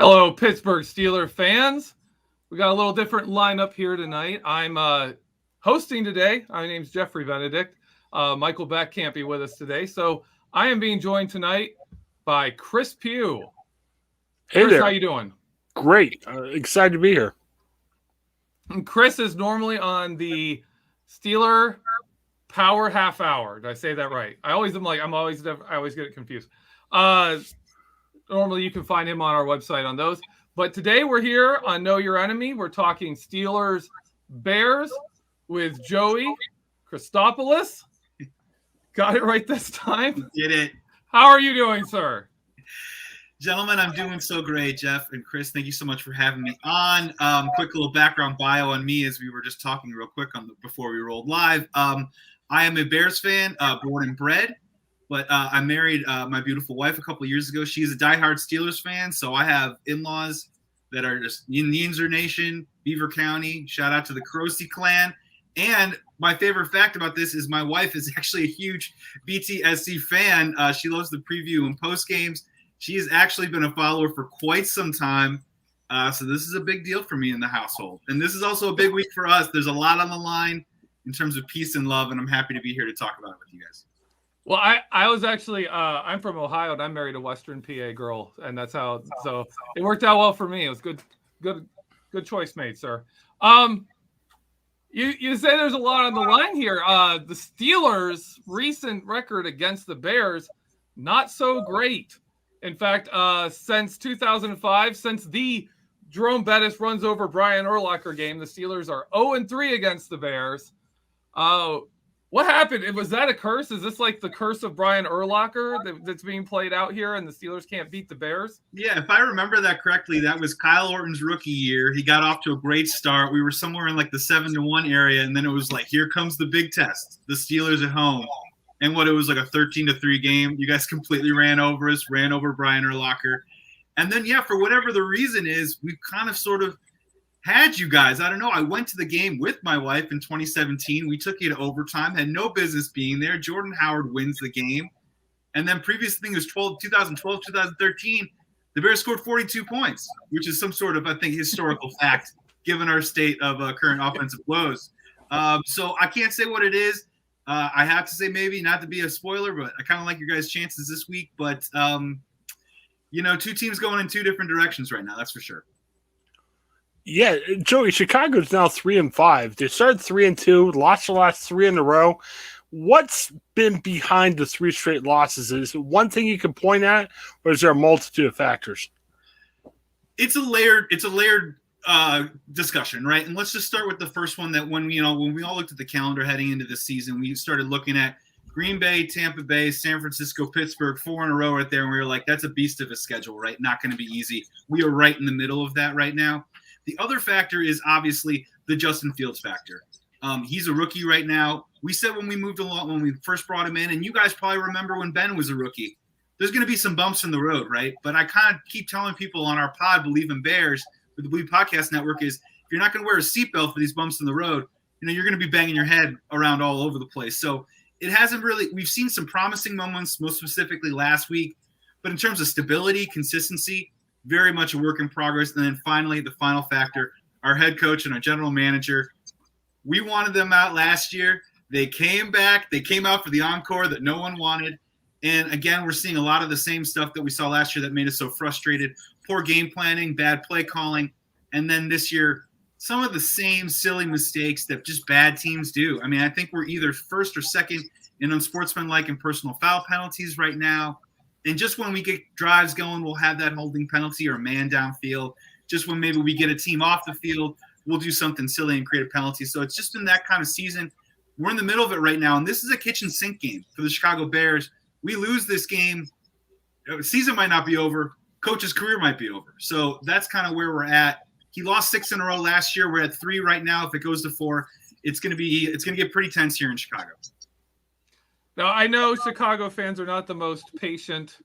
Hello, Pittsburgh Steelers fans. We got a little different lineup here tonight. I'm hosting today. My name's Geoffrey Benedict. Michael Beck can't be with us today, so I am being joined tonight by Chris Pugh. Hey Chris, there. how you doing? Great. Excited to be here. And Chris is normally on the Steeler Power Half Hour. Did I say that right? I always get it confused. Normally you can find him on our website on those. But today we're here on Know Your Enemy. We're talking Steelers Bears with Joey Christopoulos. Got it right this time? Did it. How are you doing, sir? Gentlemen, I'm doing so great. Jeff and Chris, thank you so much for having me on. Quick little background bio on me as we were just talking real quick before we rolled live. I am a Bears fan, born and bred, but I married my beautiful wife a couple of years ago. She's a diehard Steelers fan, so I have in-laws that are just in the Yinzer Nation, Beaver County. Shout out to the Croce clan. And my favorite fact about this is my wife is actually a huge BTSC fan. She loves the preview and post games. She has actually been a follower for quite some time. So this is a big deal for me in the household. And this is also a big week for us. There's a lot on the line in terms of peace and love, and I'm happy to be here to talk about it with you guys. Well, I was actually I'm from Ohio, and I married a Western PA girl, and that's how. So it worked out well for me. It was good choice made, sir. You say there's a lot on the line here. The Steelers' recent record against the Bears, not so great. In fact, since 2005, since the Jerome Bettis runs over Brian Urlacher game, the Steelers are 0-3 against the Bears. What happened? Was that a curse? Is this like the curse of Brian Urlacher that's being played out here, and the Steelers can't beat the Bears? Yeah, if I remember that correctly, that was Kyle Orton's rookie year. He got off to a great start. We were somewhere in like the 7-1 area, and then it was like, here comes the big test. The Steelers at home. And it was like a 13-3 game. You guys completely ran over us, ran over Brian Urlacher. And then, yeah, for whatever the reason is, we've kind of sort of had you guys. I don't know. I went to the game with my wife in 2017. We took you to overtime, had no business being there. Jordan Howard wins the game. And then previous thing was 2012, 2013, the Bears scored 42 points, which is some sort of, I think, historical fact, given our state of current offensive woes. So I can't say what it is. I have to say maybe, not to be a spoiler, but I kind of like your guys' chances this week. But, two teams going in two different directions right now, that's for sure. Yeah, Joey, Chicago's now 3-5. They started 3-2, lost the last three in a row. What's been behind the three straight losses? Is it one thing you can point at, or is there a multitude of factors? It's a layered discussion, right? And let's just start with the first one that when we all looked at the calendar heading into this season, we started looking at Green Bay, Tampa Bay, San Francisco, Pittsburgh, 4 in a row right there. And we were like, that's a beast of a schedule, right? Not going to be easy. We are right in the middle of that right now. The other factor is obviously the Justin Fields factor. He's a rookie right now. We said when we first brought him in, and you guys probably remember when Ben was a rookie, there's going to be some bumps in the road, right? But I kind of keep telling people on our pod, Bleav in Bears, with the Bleav Podcast Network, is if you're not going to wear a seatbelt for these bumps in the road, you're going to be banging your head around all over the place. So it hasn't really – we've seen some promising moments, most specifically last week. But in terms of stability, consistency, very much a work in progress. And then finally, the final factor, our head coach and our general manager. We wanted them out last year. They came back. They came out for the encore that no one wanted. And again, we're seeing a lot of the same stuff that we saw last year that made us so frustrated. Poor game planning, bad play calling. And then this year, some of the same silly mistakes that just bad teams do. I mean, I think we're either first or second in unsportsmanlike and personal foul penalties right now. And just when we get drives going, we'll have that holding penalty or man downfield. Just when maybe we get a team off the field, we'll do something silly and create a penalty. So it's just been that kind of season. We're in the middle of it right now, and this is a kitchen sink game for the Chicago Bears. We lose this game, the season might not be over. Coach's career might be over. So that's kind of where we're at. He lost 6 in a row last year. We're at 3 right now. If it goes to 4, it's going to get pretty tense here in Chicago. Now, I know Chicago fans are not the most patient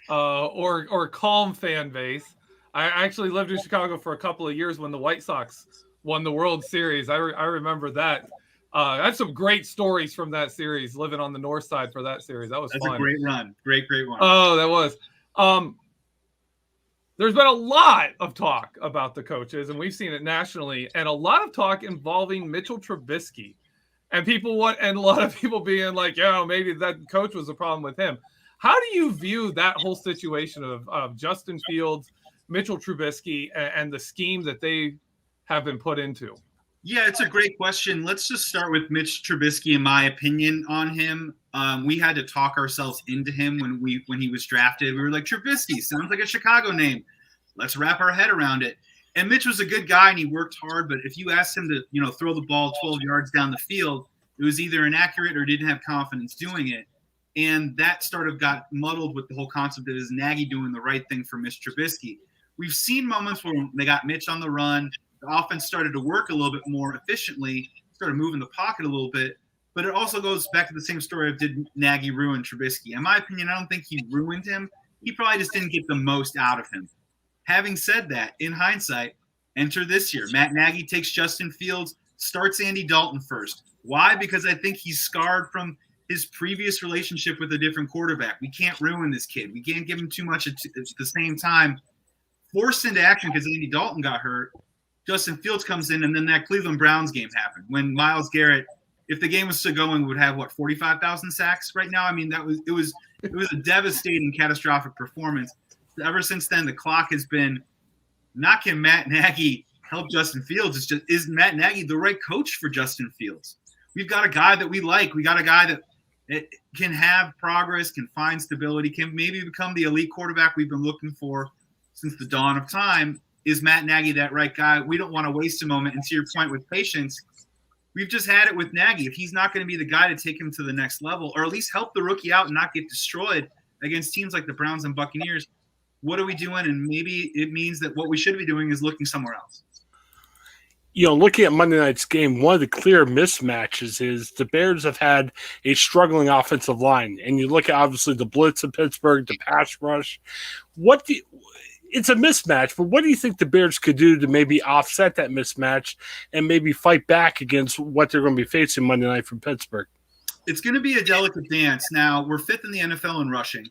or calm fan base. I actually lived in Chicago for a couple of years when the White Sox won the World Series. I remember that. I have some great stories from that series, living on the north side for that series. That was fun. That's a great run. Great run. Oh, that was. there's been a lot of talk about the coaches, and we've seen it nationally, and a lot of talk involving Mitchell Trubisky. And a lot of people being like, maybe that coach was the problem with him. How do you view that whole situation of Justin Fields, Mitchell Trubisky, and the scheme that they have been put into? Yeah, it's a great question. Let's just start with Mitch Trubisky, in my opinion on him. We had to talk ourselves into him when he was drafted. We were like, Trubisky sounds like a Chicago name. Let's wrap our head around it. And Mitch was a good guy and he worked hard, but if you asked him to, throw the ball 12 yards down the field, it was either inaccurate or didn't have confidence doing it. And that sort of got muddled with the whole concept of is Nagy doing the right thing for Mitch Trubisky. We've seen moments where they got Mitch on the run. The offense started to work a little bit more efficiently, started moving the pocket a little bit. But it also goes back to the same story of did Nagy ruin Trubisky? In my opinion, I don't think he ruined him. He probably just didn't get the most out of him. Having said that, in hindsight, enter this year. Matt Nagy takes Justin Fields, starts Andy Dalton first. Why? Because I think he's scarred from his previous relationship with a different quarterback. We can't ruin this kid. We can't give him too much at the same time. Forced into action because Andy Dalton got hurt. Justin Fields comes in, and then that Cleveland Browns game happened when Myles Garrett, if the game was still going, would have 45,000 sacks right now. I mean, it was a devastating, catastrophic performance. Ever since then, the clock has been not can Matt Nagy help Justin Fields. It's just, is Matt Nagy the right coach for Justin Fields? We've got a guy that we like. We got a guy that can have progress, can find stability, can maybe become the elite quarterback we've been looking for since the dawn of time. Is Matt Nagy that right guy? We don't want to waste a moment. And to your point with patience, we've just had it with Nagy. If he's not going to be the guy to take him to the next level, or at least help the rookie out and not get destroyed against teams like the Browns and Buccaneers, what are we doing? And maybe it means that what we should be doing is looking somewhere else. Looking at Monday night's game, one of the clear mismatches is the Bears have had a struggling offensive line. And you look at, obviously, the blitz of Pittsburgh, the pass rush. It's a mismatch, but what do you think the Bears could do to maybe offset that mismatch and maybe fight back against what they're going to be facing Monday night from Pittsburgh? It's going to be a delicate dance. Now, we're fifth in the NFL in rushing.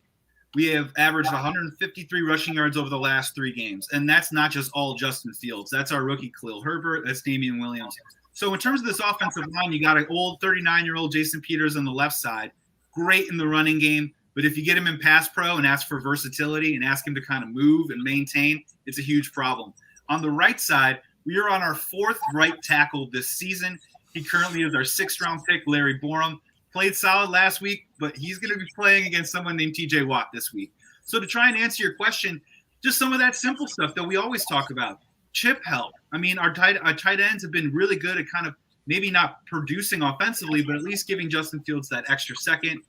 We have averaged 153 rushing yards over the last 3 games, and that's not just all Justin Fields. That's our rookie Khalil Herbert. That's Damian Williams. So in terms of this offensive line, you got an old 39-year-old Jason Peters on the left side, great in the running game. But if you get him in pass pro and ask for versatility and ask him to kind of move and maintain, it's a huge problem. On the right side, we are on our 4th right tackle this season. He currently is our 6th-round pick, Larry Borum. Played solid last week, but he's going to be playing against someone named TJ Watt this week. So to try and answer your question, just some of that simple stuff that we always talk about. Chip help. I mean, our tight ends have been really good at kind of maybe not producing offensively, but at least giving Justin Fields that extra second.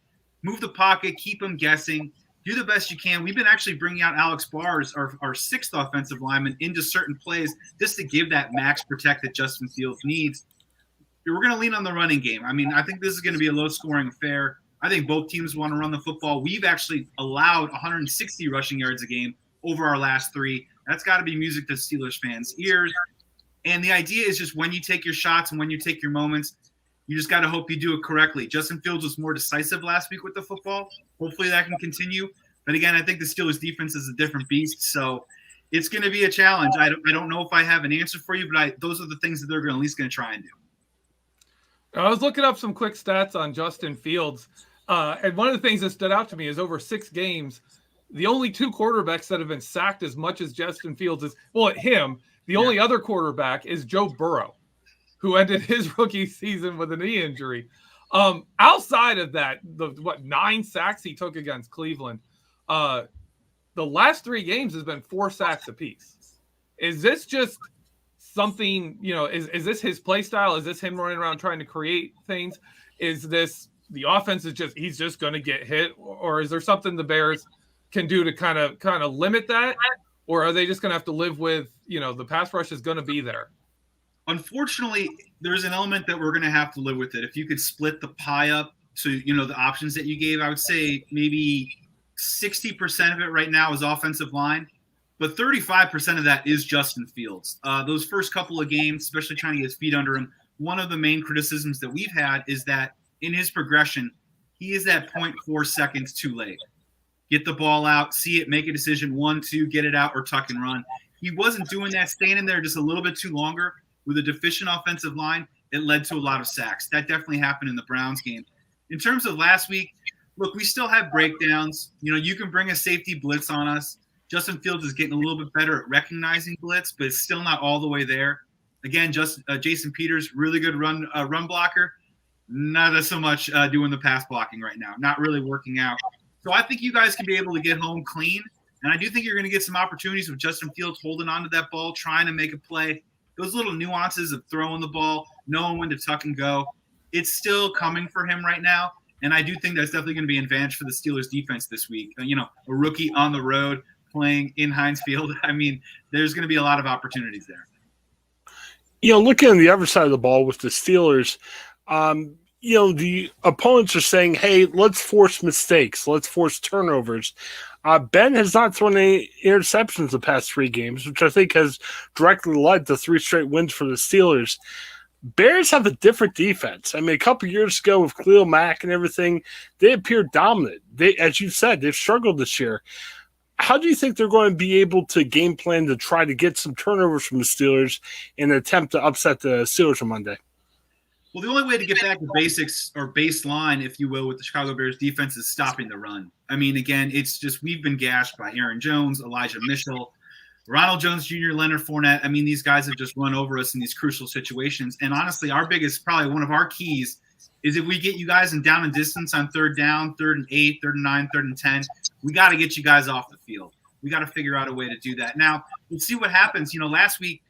Move the pocket, keep him guessing, do the best you can. We've been actually bringing out Alex Bars, our 6th offensive lineman, into certain plays just to give that max protect that Justin Fields needs. We're going to lean on the running game. I mean, I think this is going to be a low-scoring affair. I think both teams want to run the football. We've actually allowed 160 rushing yards a game over our last 3. That's got to be music to Steelers fans' ears. And the idea is just when you take your shots and when you take your moments, you just got to hope you do it correctly. Justin Fields was more decisive last week with the football. Hopefully that can continue. But again, I think the Steelers defense is a different beast. So it's going to be a challenge. I don't know if I have an answer for you, but those are the things that they're at least going to try and do. I was looking up some quick stats on Justin Fields. And one of the things that stood out to me is over 6 games, the only 2 quarterbacks that have been sacked as much as Justin Fields is, the only other quarterback is Joe Burrow, who ended his rookie season with a knee injury. Outside of that, 9 sacks he took against Cleveland, the last 3 games has been 4 sacks apiece. Is this just something, is this his play style? Is this him running around trying to create things? Is this the offense is just, he's just going to get hit? Or is there something the Bears can do to kind of limit that? Or are they just going to have to live with, the pass rush is going to be there? Unfortunately, there's an element that we're going to have to live with it. If you could split the pie up to, the options that you gave, I would say maybe 60% of it right now is offensive line, but 35% of that is Justin Fields. Those first couple of games, especially trying to get his feet under him, one of the main criticisms that we've had is that in his progression, he is at 0.4 seconds too late. get the ball out, see it, make a decision, 1, 2, get it out, or tuck and run. He wasn't doing that, staying in there just a little bit too longer with a deficient offensive line. It led to a lot of sacks. That definitely happened in the Browns game. In terms of last week, look, we still have breakdowns. You can bring a safety blitz on us. Justin Fields is getting a little bit better at recognizing blitz, but it's still not all the way there. Again, Jason Peters, really good run blocker. Not so much doing the pass blocking right now. Not really working out. So I think you guys can be able to get home clean. And I do think you're going to get some opportunities with Justin Fields holding onto that ball, trying to make a play. Those little nuances of throwing the ball, knowing when to tuck and go, it's still coming for him right now. And I do think that's definitely going to be an advantage for the Steelers defense this week. A rookie on the road playing in Heinz Field. I mean, there's going to be a lot of opportunities there. Looking on the other side of the ball with the Steelers, the opponents are saying, hey, let's force mistakes. Let's force turnovers. Ben has not thrown any interceptions the past 3 games, which I think has directly led to 3 straight wins for the Steelers. Bears have a different defense. I mean, a couple years ago with Khalil Mack and everything, they appeared dominant. As you said, they've struggled this year. How do you think they're going to be able to game plan to try to get some turnovers from the Steelers in an attempt to upset the Steelers on Monday? Well, the only way to get back to basics or baseline, if you will, with the Chicago Bears defense is stopping the run. I mean, again, it's just we've been gashed by Aaron Jones, Elijah Mitchell, Ronald Jones Jr., Leonard Fournette. I mean, these guys have just run over us in these crucial situations. And honestly, probably one of our keys is if we get you guys in down and distance on 3rd down, 3rd and 8, 3rd and 9, 3rd and 10, we got to get you guys off the field. We got to figure out a way to do that. Now, we'll see what happens. Last week,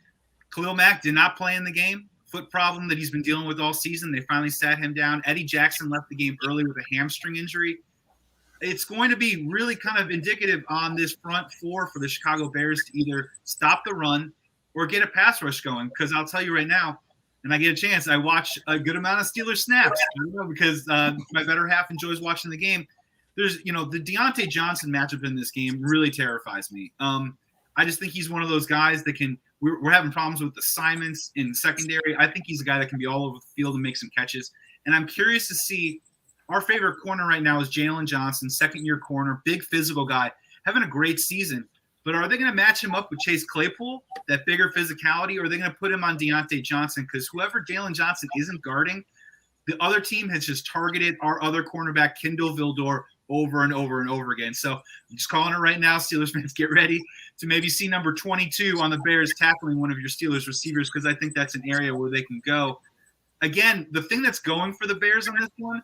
Khalil Mack did not play in the game. Foot problem that he's been dealing with all season. They finally sat him down. Eddie Jackson left the game early with a hamstring injury. It's going to be really kind of indicative on this front 4 for the Chicago Bears to either stop the run or get a pass rush going. Because I'll tell you right now, and I get a chance, I watch a good amount of Steelers snaps because my better half enjoys watching the game. There's, the Deontay Johnson matchup in this game really terrifies me. I just think he's one of those guys that can. We're having problems with assignments in secondary. I think he's a guy that can be all over the field and make some catches. And I'm curious to see. Our favorite corner right now is Jaylen Johnson, 2nd-year corner, big physical guy, having a great season. But are they going to match him up with Chase Claypool, that bigger physicality, or are they going to put him on Deontay Johnson? Because whoever Jaylen Johnson isn't guarding, the other team has just targeted our other cornerback, Kindle Vildor, over and over and over again. So I'm just calling it right now, Steelers fans, get ready to maybe see number 22 on the Bears tackling one of your Steelers receivers, because I think that's an area where they can go. Again, the thing that's going for the Bears on this one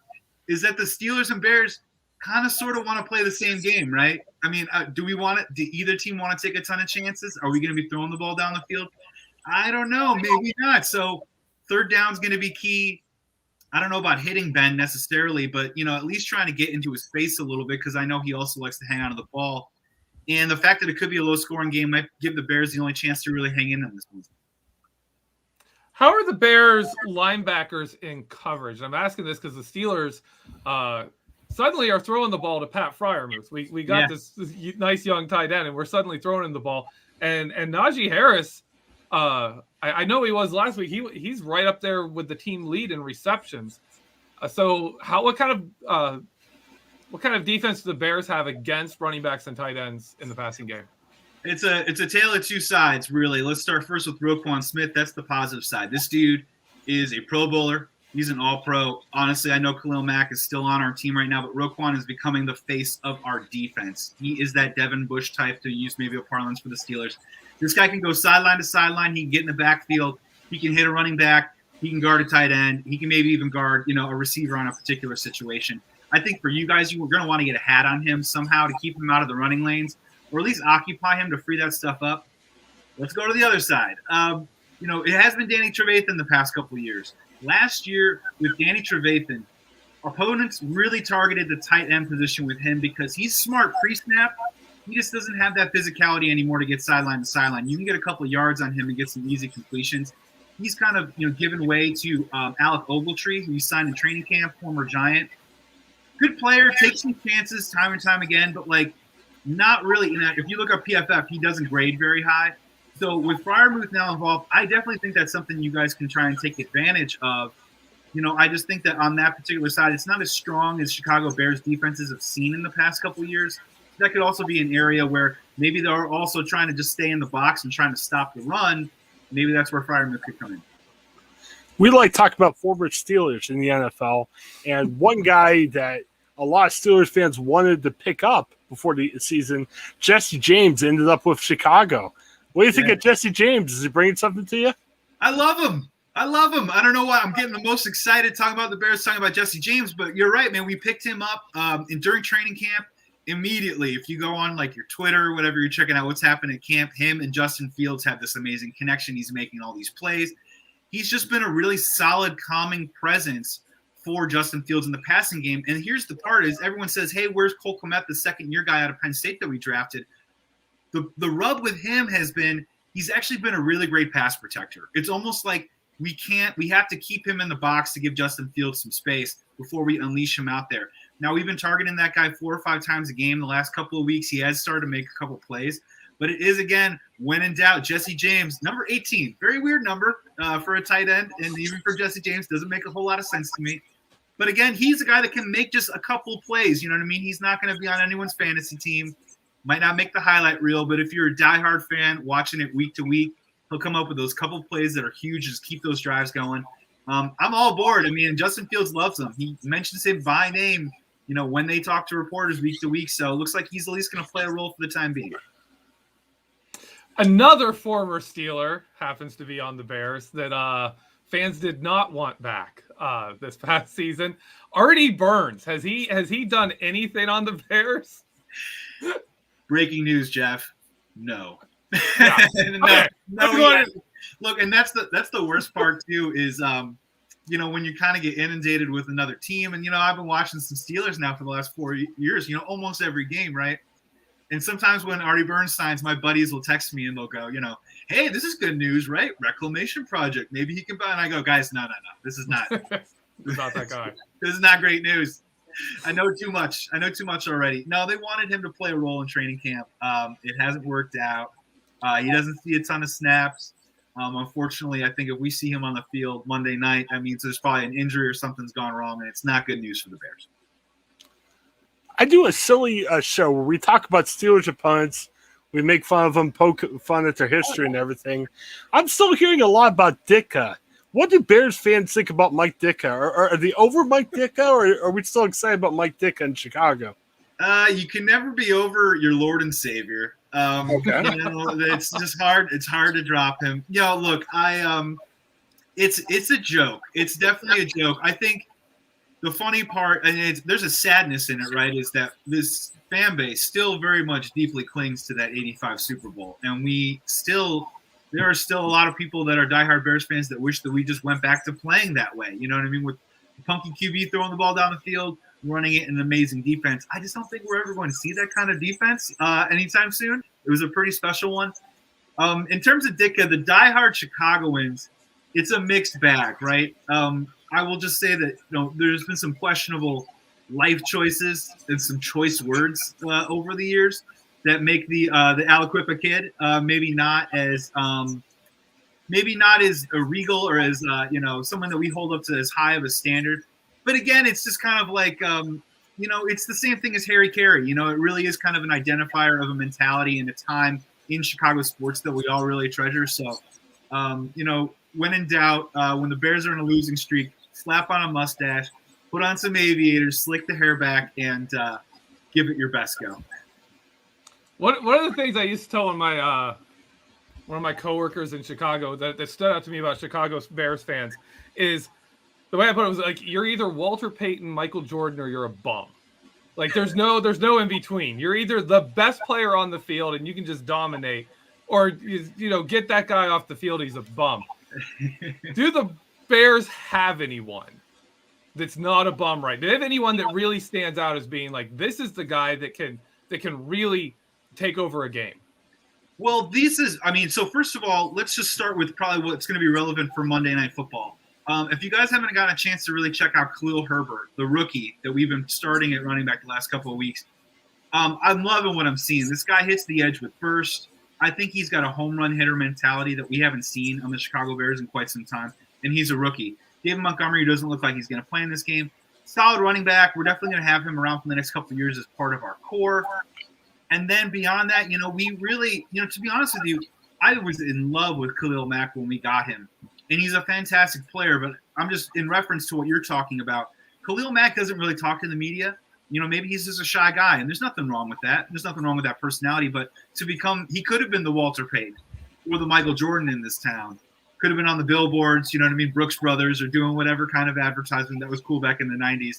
is that the Steelers and Bears kind of sort of want to play the same game, right? I mean, do either team want to take a ton of chances? Are we going to be throwing the ball down the field? I don't know. Maybe not. So 3rd down is going to be key. I don't know about hitting Ben necessarily, but, at least trying to get into his face a little bit, because I know he also likes to hang on to the ball. And the fact that it could be a low-scoring game might give the Bears the only chance to really hang in on this one. How are the Bears linebackers in coverage? I'm asking this because the Steelers suddenly are throwing the ball to Pat Freiermuth. We got this nice young tight end, and we're suddenly throwing in the ball. And Najee Harris, I know he was last week. He's right up there with the team lead in receptions. So what kind of defense do the Bears have against running backs and tight ends in the passing game? It's a tale of two sides, really. Let's start first with Roquan Smith. That's the positive side. This dude is a Pro Bowler. He's an All-Pro. Honestly, I know Khalil Mack is still on our team right now, but Roquan is becoming the face of our defense. He is that Devin Bush type, to use maybe a parlance for the Steelers. This guy can go sideline to sideline. He can get in the backfield. He can hit a running back. He can guard a tight end. He can maybe even guard, a receiver on a particular situation. I think for you guys, you're going to want to get a hat on him somehow to keep him out of the running lanes, or at least occupy him to free that stuff up. Let's go to the other side. It has been Danny Trevathan the past couple of years. Last year with Danny Trevathan, opponents really targeted the tight end position with him because he's smart pre-snap. He just doesn't have that physicality anymore to get sideline to sideline. You can get a couple of yards on him and get some easy completions. He's kind of given way to Alec Ogletree, who he signed in training camp, former Giant. Good player, takes some chances time and time again, but not really. If you look at PFF, he doesn't grade very high. So with Freiermuth now involved, I definitely think that's something you guys can try and take advantage of. I just think that on that particular side, it's not as strong as Chicago Bears defenses have seen in the past couple of years. that could also be an area where maybe they're also trying to just stay in the box and trying to stop the run. Maybe that's where Freiermuth could come in. We like to talk about former Steelers in the NFL, and one guy that a lot of Steelers fans wanted to pick up before the season, Jesse James, ended up with Chicago. What do you think of Jesse James? Is he bringing something to you? I love him. I don't know why I'm getting the most excited talking about the Bears, talking about Jesse James, but you're right, man. We picked him up during training camp immediately. If you go on like your Twitter, whatever, you're checking out what's happening at camp, him and Justin Fields have this amazing connection. He's making all these plays. He's just been a really solid, calming presence for Justin Fields in the passing game. And here's the part is everyone says, hey, where's Cole Kmet, the second-year guy out of Penn State that we drafted? The rub with him has been he's actually been a really great pass protector. It's almost like we have to keep him in the box to give Justin Fields some space before we unleash him out there. Now, we've been targeting that guy 4 or 5 times a game the last couple of weeks. He has started to make a couple plays. But it is, again, when in doubt, Jesse James, number 18. Very weird number for a tight end, and even for Jesse James, doesn't make a whole lot of sense to me. But, again, he's a guy that can make just a couple plays. You know what I mean? He's not going to be on anyone's fantasy team. Might not make the highlight reel, but if you're a diehard fan watching it week to week, he'll come up with those couple plays that are huge. Just keep those drives going. I'm all aboard. I mean, Justin Fields loves him. He mentions him by name, you know, when they talk to reporters week to week. So it looks like he's at least going to play a role for the time being. Another former Steeler happens to be on the Bears that fans did not want back this past season. Artie Burns, has he done anything on the Bears? Breaking news, Jeff. No. Yeah. No. Look, and that's the worst part too is you know, when you kind of get inundated with another team, and you know, I've been watching some Steelers now for the last 4 years, you know, almost every game, right? And sometimes when Artie Burns signs, my buddies will text me and they'll go, you know, hey, this is good news, right? Reclamation project. Maybe he can buy. And I go, guys, no. This is not. He's not that guy. This is not great news. I know too much already. No, they wanted him to play a role in training camp. It hasn't worked out. He doesn't see a ton of snaps. Unfortunately, I think if we see him on the field Monday night, that means there's probably an injury or something's gone wrong, and it's not good news for the Bears. I do a silly show where we talk about Steelers opponents. We make fun of them, poke fun at their history and everything. I'm still hearing a lot about Ditka. What do Bears fans think about Mike Ditka? Are they over Mike Ditka, or are we still excited about Mike Ditka in Chicago? You can never be over your Lord and Savior. Okay. You know, it's just hard. It's hard to drop him. You know, look, it's a joke. It's definitely a joke. I think the funny part, and there's a sadness in it, right, is that this fan base still very much deeply clings to that 85 Super Bowl. And there are still a lot of people that are diehard Bears fans that wish that we just went back to playing that way. You know what I mean? With the punky QB throwing the ball down the field, running it in an amazing defense. I just don't think we're ever going to see that kind of defense anytime soon. It was a pretty special one. In terms of Ditka, the diehard Chicagoans, it's a mixed bag, right? I will just say that there's been some questionable life choices and some choice words over the years that make the Aliquippa kid maybe not as regal or as someone that we hold up to as high of a standard. But again, it's just kind of like it's the same thing as Harry Carey. You know, it really is kind of an identifier of a mentality and a time in Chicago sports that we all really treasure. So, when in doubt, when the Bears are in a losing streak, slap on a mustache, put on some aviators, slick the hair back, and give it your best go. One of the things I used to tell one of my coworkers in Chicago that stood out to me about Chicago Bears fans is the way I put it was like, you're either Walter Payton, Michael Jordan, or you're a bum. Like there's no in between. You're either the best player on the field and you can just dominate, or get that guy off the field. He's a bum. Do the Bears have anyone that's not a bum, right? Do they have anyone that really stands out as being like, this is the guy that can really take over a game? Well, so first of all, let's just start with probably what's going to be relevant for Monday Night Football. If you guys haven't gotten a chance to really check out Khalil Herbert, the rookie that we've been starting at running back the last couple of weeks, I'm loving what I'm seeing. This guy hits the edge with burst. I think he's got a home run hitter mentality that we haven't seen on the Chicago Bears in quite some time, and he's a rookie. David Montgomery doesn't look like he's going to play in this game. Solid running back. We're definitely going to have him around for the next couple of years as part of our core. And then beyond that, we really, to be honest with you, I was in love with Khalil Mack when we got him. And he's a fantastic player, but I'm just in reference to what you're talking about. Khalil Mack doesn't really talk to the media. Maybe he's just a shy guy, and there's nothing wrong with that. There's nothing wrong with that personality, but he could have been the Walter Payton or the Michael Jordan in this town. Could have been on the billboards, Brooks Brothers, or doing whatever kind of advertisement that was cool back in the 90s.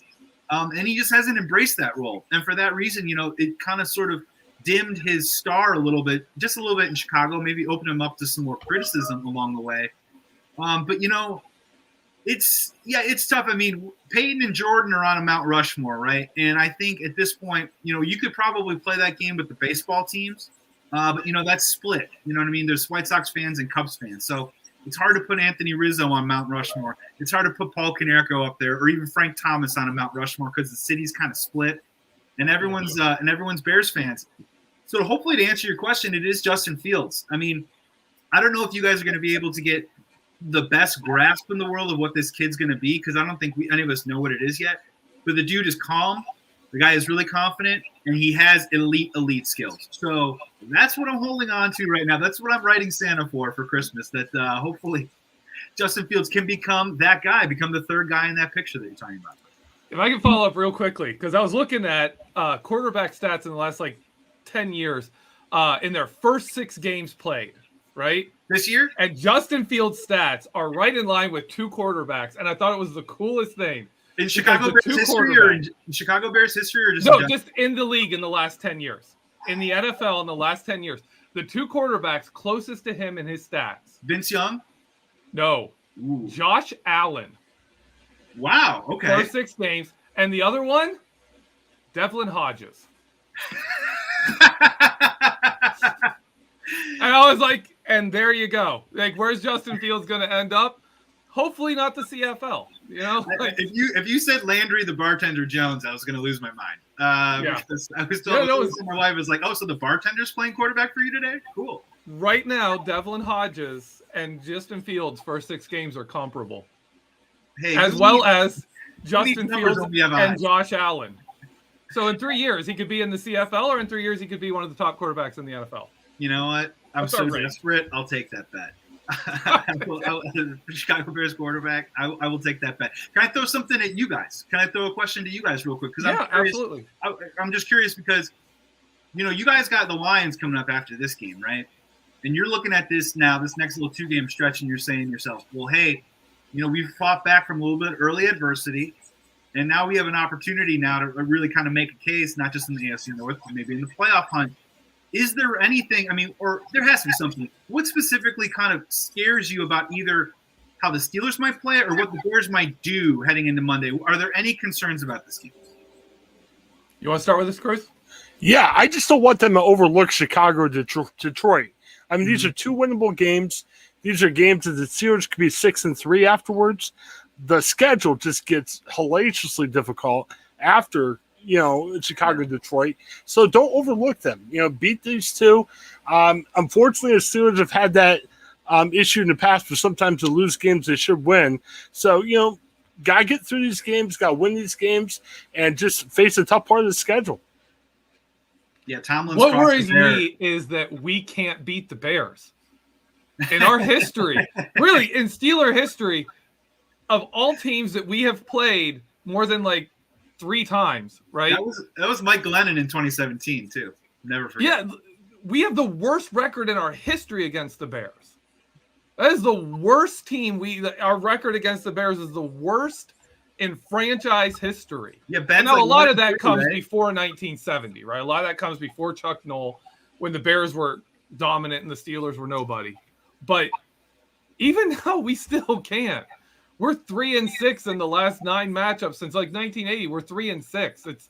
And he just hasn't embraced that role. And for that reason, it kind of sort of dimmed his star a little bit, just a little bit in Chicago, maybe opened him up to some more criticism along the way. But it's tough. I mean, Peyton and Jordan are on a Mount Rushmore, right? And I think at this point, you could probably play that game with the baseball teams, but that's split. You know what I mean? There's White Sox fans and Cubs fans, so it's hard to put Anthony Rizzo on Mount Rushmore. It's hard to put Paul Konerko up there, or even Frank Thomas on a Mount Rushmore, because the city's kind of split, and everyone's Bears fans. So hopefully, to answer your question, it is Justin Fields. I mean, I don't know if you guys are going to be able to get the best grasp in the world of what this kid's going to be, because I don't think any of us know what it is yet. But the dude is calm. The guy is really confident, and he has elite skills. So that's what I'm holding on to right now. That's what I'm writing Santa for Christmas, that hopefully Justin Fields can become that guy, become the third guy in that picture that you're talking about. If I can follow up real quickly, because I was looking at quarterback stats in the last 10 years in their first 6 games played, right? This year? And Justin Fields' stats are right in line with 2 quarterbacks, and I thought it was the coolest thing. In Chicago Bears history, or in Chicago Bears history, or just in the league in the last 10 years. In the NFL in the last 10 years. The 2 quarterbacks closest to him in his stats. Vince Young? No. Ooh. Josh Allen. Wow, okay. First 6 games. And the other one, Devlin Hodges. And I was like, and there you go. Where's Justin Fields going to end up? Hopefully not the CFL. If you said Landry the Bartender Jones, I was going to lose my mind. Because I was told my wife was like, "Oh, so the bartender's playing quarterback for you today? Cool." Right now, Devlin Hodges and Justin Fields' first 6 games are comparable, as well as Justin Fields and Josh Allen. So in 3 years, he could be in the CFL, or in 3 years, he could be one of the top quarterbacks in the NFL. You know what? I'm so desperate. I'll take that bet. Chicago Bears quarterback. I will take that bet. Can I throw something at you guys? Can I throw a question to you guys real quick? Because absolutely. I'm just curious because, you guys got the Lions coming up after this game, right? And you're looking at this now, this next little 2-game stretch, and you're saying to yourself, well, hey, we've fought back from a little bit early adversity, and now we have an opportunity now to really kind of make a case, not just in the AFC North, but maybe in the playoff hunt. Is there anything, or there has to be something, what specifically kind of scares you about either how the Steelers might play or what the Bears might do heading into Monday? Are there any concerns about this game? You want to start with this, Chris? Yeah, I just don't want them to overlook Chicago or Detroit. These are 2 winnable games. These are games that the Steelers could be 6-3 afterwards. The schedule just gets hellaciously difficult after Chicago, Detroit. So don't overlook them. Beat these 2. Unfortunately, the Steelers have had that issue in the past where sometimes they lose games they should win. So, got to get through these games, got to win these games, and just face a tough part of the schedule. Yeah, Tomlin's what worries me is that we can't beat the Bears. In our history, really, in Steeler history, of all teams that we have played more than 3 times, right? That was Mike Glennon in 2017 too. Never forget. Yeah, we have the worst record in our history against the Bears. That is the worst team. Our record against the Bears is the worst in franchise history. Yeah, a lot of that comes before 1970, right? A lot of that comes before Chuck Noll, when the Bears were dominant and the Steelers were nobody. But even now, we still can't. We're 3-6 in the last 9 matchups since 1980. We're 3-6.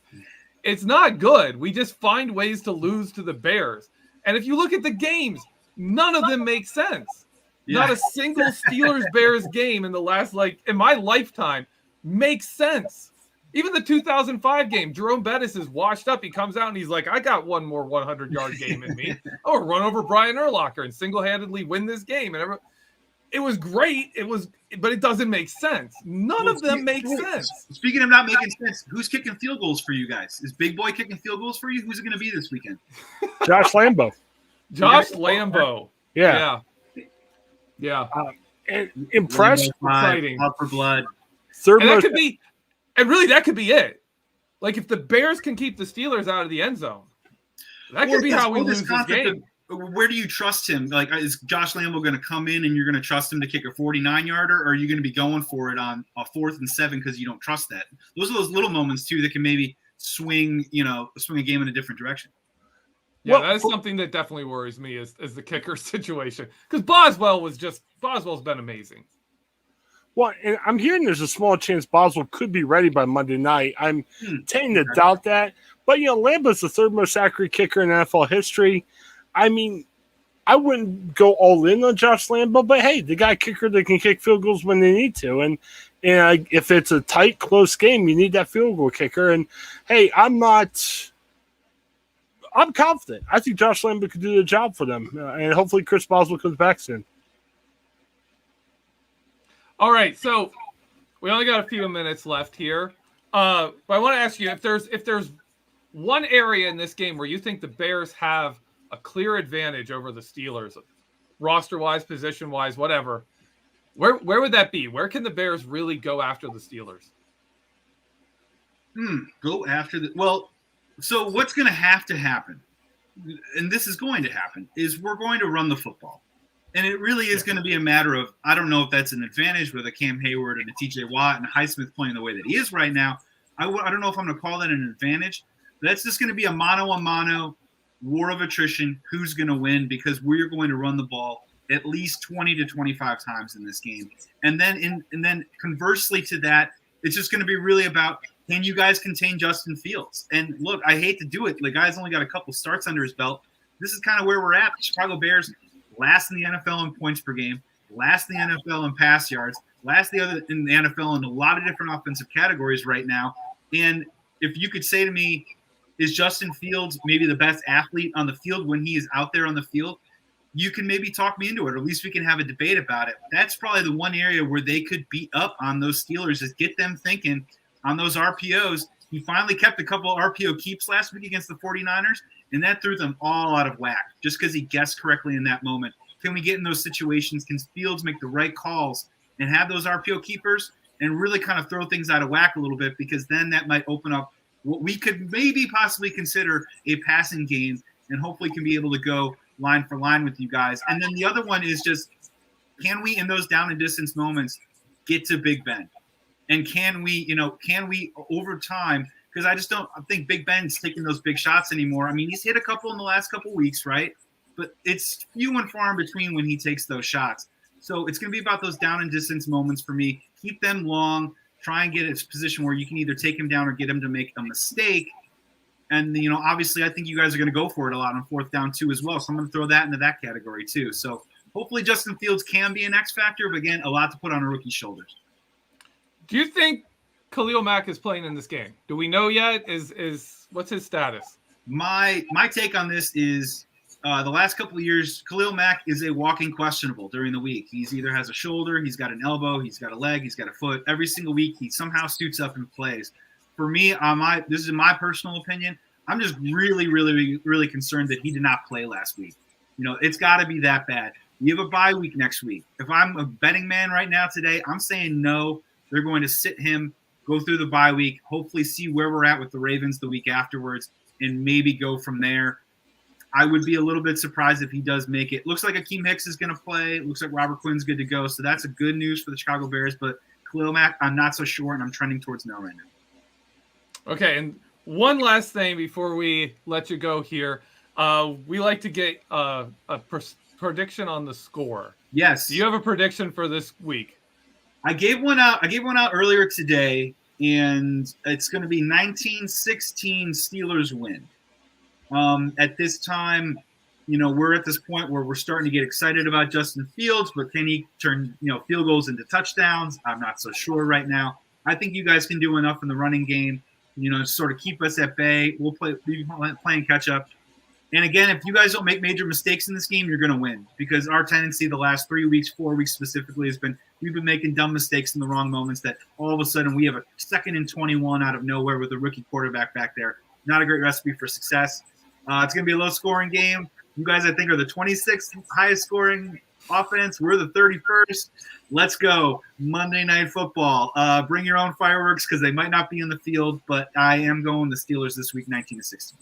It's not good. We just find ways to lose to the Bears. And if you look at the games, none of them make sense. Yeah. Not a single Steelers-Bears game in the last, in my lifetime makes sense. Even the 2005 game, Jerome Bettis is washed up. He comes out and he's like, I got one more 100-yard game in me. Run over Brian Urlacher and single-handedly win this game. And it was great. But it doesn't make sense. None of them make sense. Speaking of not making sense, who's kicking field goals for you guys? Is Big Boy kicking field goals for you? Who's it going to be this weekend? Josh Lambo. Josh Lambo. Yeah. And impressed. Exciting. Out for blood. Third And most, that could be it. Like if the Bears can keep the Steelers out of the end zone, that could be how we lose this game. Where do you trust him? Like, is Josh Lambo going to come in and you're going to trust him to kick a 49-yarder, or are you going to be going for it on a 4th and 7 because you don't trust that? Those are those little moments too that can maybe swing a game in a different direction. Yeah, that is something that definitely worries me is the kicker situation, because Boswell's been amazing. Well, and I'm hearing there's a small chance Boswell could be ready by Monday night. I'm tending to doubt that, but Lambo's the 3rd most accurate kicker in NFL history. I mean, I wouldn't go all in on Josh Lambo, but hey, the guy kicker that can kick field goals when they need to. And if it's a tight, close game, you need that field goal kicker. And hey, I'm confident. I think Josh Lambo could do the job for them. And hopefully Chris Boswell comes back soon. All right. So we only got a few minutes left here. But I want to ask you if there's one area in this game where you think the Bears have a clear advantage over the Steelers, roster-wise, position-wise, whatever. Where would that be? Where can the Bears really go after the Steelers? Go after well, so what's going to have to happen, and this is going to happen, is we're going to run the football. And it really is going to be a matter of, I don't know if that's an advantage with a Cam Hayward and a TJ Watt and Highsmith playing the way that he is right now. I don't know if I'm going to call that an advantage. That's just going to be a mano-a-mano war of attrition. Who's going to win? Because we're going to run the ball at least 20 to 25 times in this game. And then conversely to that, it's just going to be really about, can you guys contain Justin Fields? And look, I hate to do it. The guy's only got a couple starts under his belt. This is kind of where we're at. The Chicago Bears last in the NFL in points per game, last in the NFL in pass yards, last in the NFL in a lot of different offensive categories right now. And if you could say to me, is Justin Fields maybe the best athlete on the field when he is out there on the field? You can maybe talk me into it, or at least we can have a debate about it. That's probably the one area where they could beat up on those Steelers, is get them thinking on those RPOs. He finally kept a couple RPO keeps last week against the 49ers, and that threw them all out of whack just because he guessed correctly in that moment. Can we get in those situations? Can Fields make the right calls and have those RPO keepers and really kind of throw things out of whack a little bit? Because then that might open up what we could maybe possibly consider a passing game, and hopefully can be able to go line for line with you guys. And then the other one is just, can we, in those down and distance moments, get to Big Ben? And can we over time, because I think Big Ben's taking those big shots anymore. I mean, he's hit a couple in the last couple weeks, right? But it's few and far in between when he takes those shots. So it's going to be about those down and distance moments for me. Keep them long. Try and get a position where you can either take him down or get him to make a mistake. And, obviously I think you guys are going to go for it a lot on 4th down too as well. So I'm going to throw that into that category too. So hopefully Justin Fields can be an X factor, but again, a lot to put on a rookie's shoulders. Do you think Khalil Mack is playing in this game? Do we know yet? What's his status? My take on this is the last couple of years, Khalil Mack is a walking questionable during the week. He's either has a shoulder, he's got an elbow, he's got a leg, he's got a foot. Every single week, he somehow suits up and plays. For me, this is my personal opinion, I'm just really, really, really concerned that he did not play last week. It's got to be that bad. You have a bye week next week. If I'm a betting man right now today, I'm saying no. They're going to sit him, go through the bye week, hopefully see where we're at with the Ravens the week afterwards, and maybe go from there. I would be a little bit surprised if he does make it. Looks like Akeem Hicks is going to play. Looks like Robert Quinn's good to go. So that's a good news for the Chicago Bears. But Khalil Mack, I'm not so sure, and I'm trending towards no right now. Okay, and one last thing before we let you go here. We like to get a prediction on the score. Yes. Do you have a prediction for this week? I gave one out earlier today, and it's going to be 19-16 Steelers win. At this time, we're at this point where we're starting to get excited about Justin Fields, but can he turn, field goals into touchdowns? I'm not so sure right now. I think you guys can do enough in the running game, to sort of keep us at bay. We'll be playing catch up. And again, if you guys don't make major mistakes in this game, you're going to win, because our tendency the last 3 weeks, 4 weeks specifically, has been we've been making dumb mistakes in the wrong moments that all of a sudden we have a 2nd and 21 out of nowhere with a rookie quarterback back there. Not a great recipe for success. It's going to be a low-scoring game. You guys, I think, are the 26th highest-scoring offense. We're the 31st. Let's go. Monday Night Football. Bring your own fireworks because they might not be in the field, but I am going the Steelers this week, 19-16.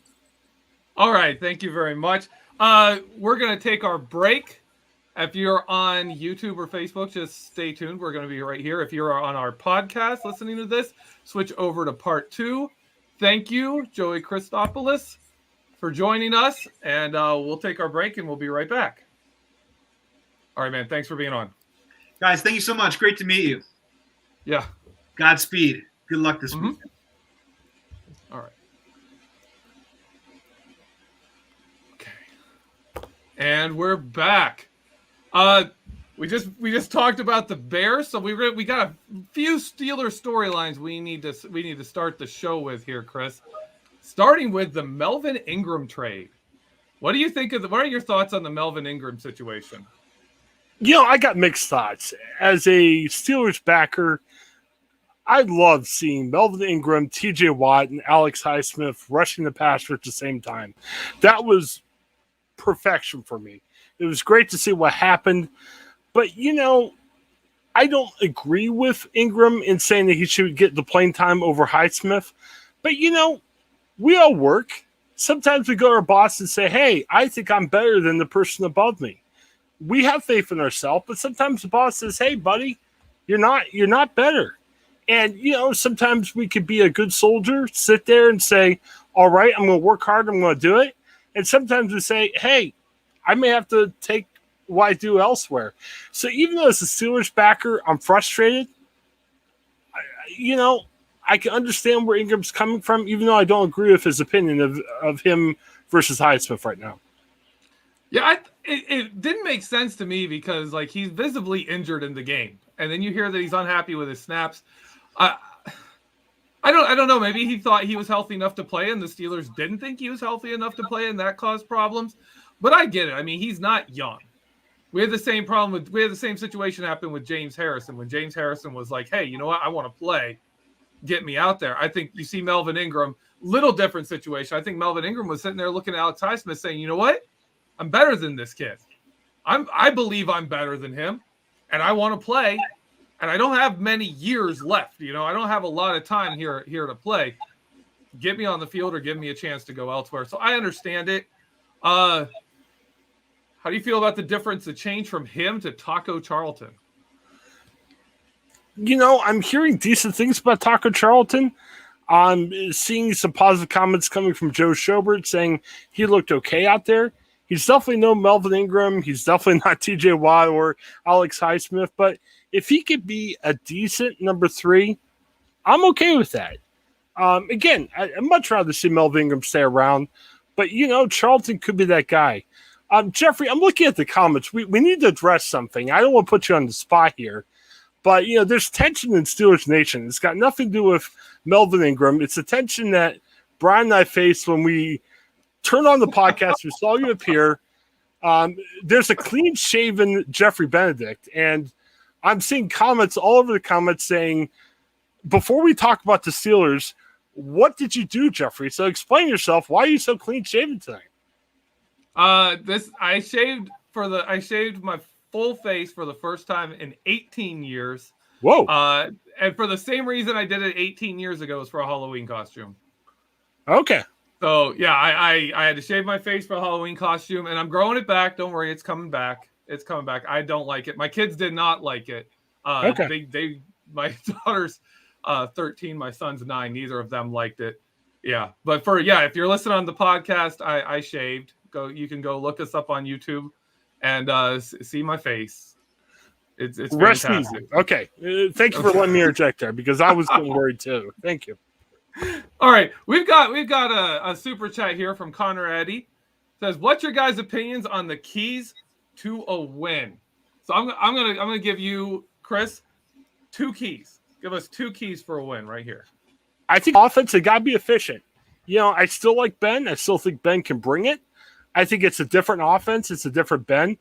All right. Thank you very much. We're going to take our break. If you're on YouTube or Facebook, just stay tuned. We're going to be right here. If you're on our podcast listening to this, switch over to part 2. Thank you, Joey Christopoulos, for joining us. And we'll take our break, and we'll be right back. All right, man. Thanks for being on. Guys, thank you so much. Great to meet you. Yeah. Godspeed. Good luck this week. All right. Okay. And we're back. We just talked about the Bears, so we got a few Steelers storylines we need to start the show with here, Chris. Starting with the Melvin Ingram trade. What do you think of what are your thoughts on the Melvin Ingram situation? I got mixed thoughts. As a Steelers backer, I love seeing Melvin Ingram, TJ Watt, and Alex Highsmith rushing the passer at the same time. That was perfection for me. It was great to see what happened. But, I don't agree with Ingram in saying that he should get the playing time over Highsmith. But, we all work. Sometimes we go to our boss and say, hey, I think I'm better than the person above me. We have faith in ourselves, but sometimes the boss says, hey, buddy, you're not better. And, sometimes we could be a good soldier, sit there and say, all right, I'm going to work hard, I'm going to do it. And sometimes we say, hey, I may have to take what I do elsewhere. So even though as a Steelers backer, I'm frustrated, I can understand where Ingram's coming from, even though I don't agree with his opinion of him versus Highsmith right now. Yeah, it didn't make sense to me because he's visibly injured in the game, and then you hear that he's unhappy with his snaps. I don't know. Maybe he thought he was healthy enough to play, and the Steelers didn't think he was healthy enough to play, and that caused problems. But I get it. I mean, he's not young. We had the same situation happen with James Harrison when James Harrison was like, hey, you know what? I want to play. Get me out there. I think you see Melvin Ingram, little different situation. I think Melvin Ingram was sitting there looking at Alex Highsmith saying, you know what? I'm better than this kid. I believe I'm better than him, and I want to play, and I don't have many years left. I don't have a lot of time here to play. Get me on the field or give me a chance to go elsewhere. So I understand it. How do you feel about the difference, the change from him to Taco Charlton? I'm hearing decent things about Taco Charlton. I'm seeing some positive comments coming from Joe Schobert saying he looked okay out there. He's definitely no Melvin Ingram. He's definitely not TJ Watt or Alex Highsmith. But if he could be a decent number 3, I'm okay with that. Again, I'd much rather see Melvin Ingram stay around. But, Charlton could be that guy. Geoffrey, I'm looking at the comments. We need to address something. I don't want to put you on the spot here. But, there's tension in Steelers Nation. It's got nothing to do with Melvin Ingram. It's a tension that Brian and I faced when we turned on the podcast. We saw you appear. There's a clean-shaven Geoffrey Benedict. And I'm seeing comments all over the comments saying, before we talk about the Steelers, what did you do, Geoffrey? So explain yourself. Why are you so clean-shaven tonight? I shaved my full face for the first time in 18 years. Whoa. And for the same reason I did it 18 years ago was for a Halloween costume. Okay. So yeah, I had to shave my face for a Halloween costume, and I'm growing it back. Don't worry, it's coming back. It's coming back. I don't like it. My kids did not like it. Okay. My daughter's 13, my son's 9. Neither of them liked it. Yeah. But if you're listening on the podcast, I shaved. You can go look us up on YouTube and see my face. It's rest fantastic. easy. Okay. Thank you for letting me interject there because I was getting worried too. Thank you. All right. We've got a super chat here from Connor Eddy. It says, what's your guys' opinions on the keys to a win? So I'm gonna give you, Chris, 2 keys. Give us 2 keys for a win right here. I think offense, it gotta be efficient. I still like Ben. I still think Ben can bring it. I think it's a different offense. It's a different Ben.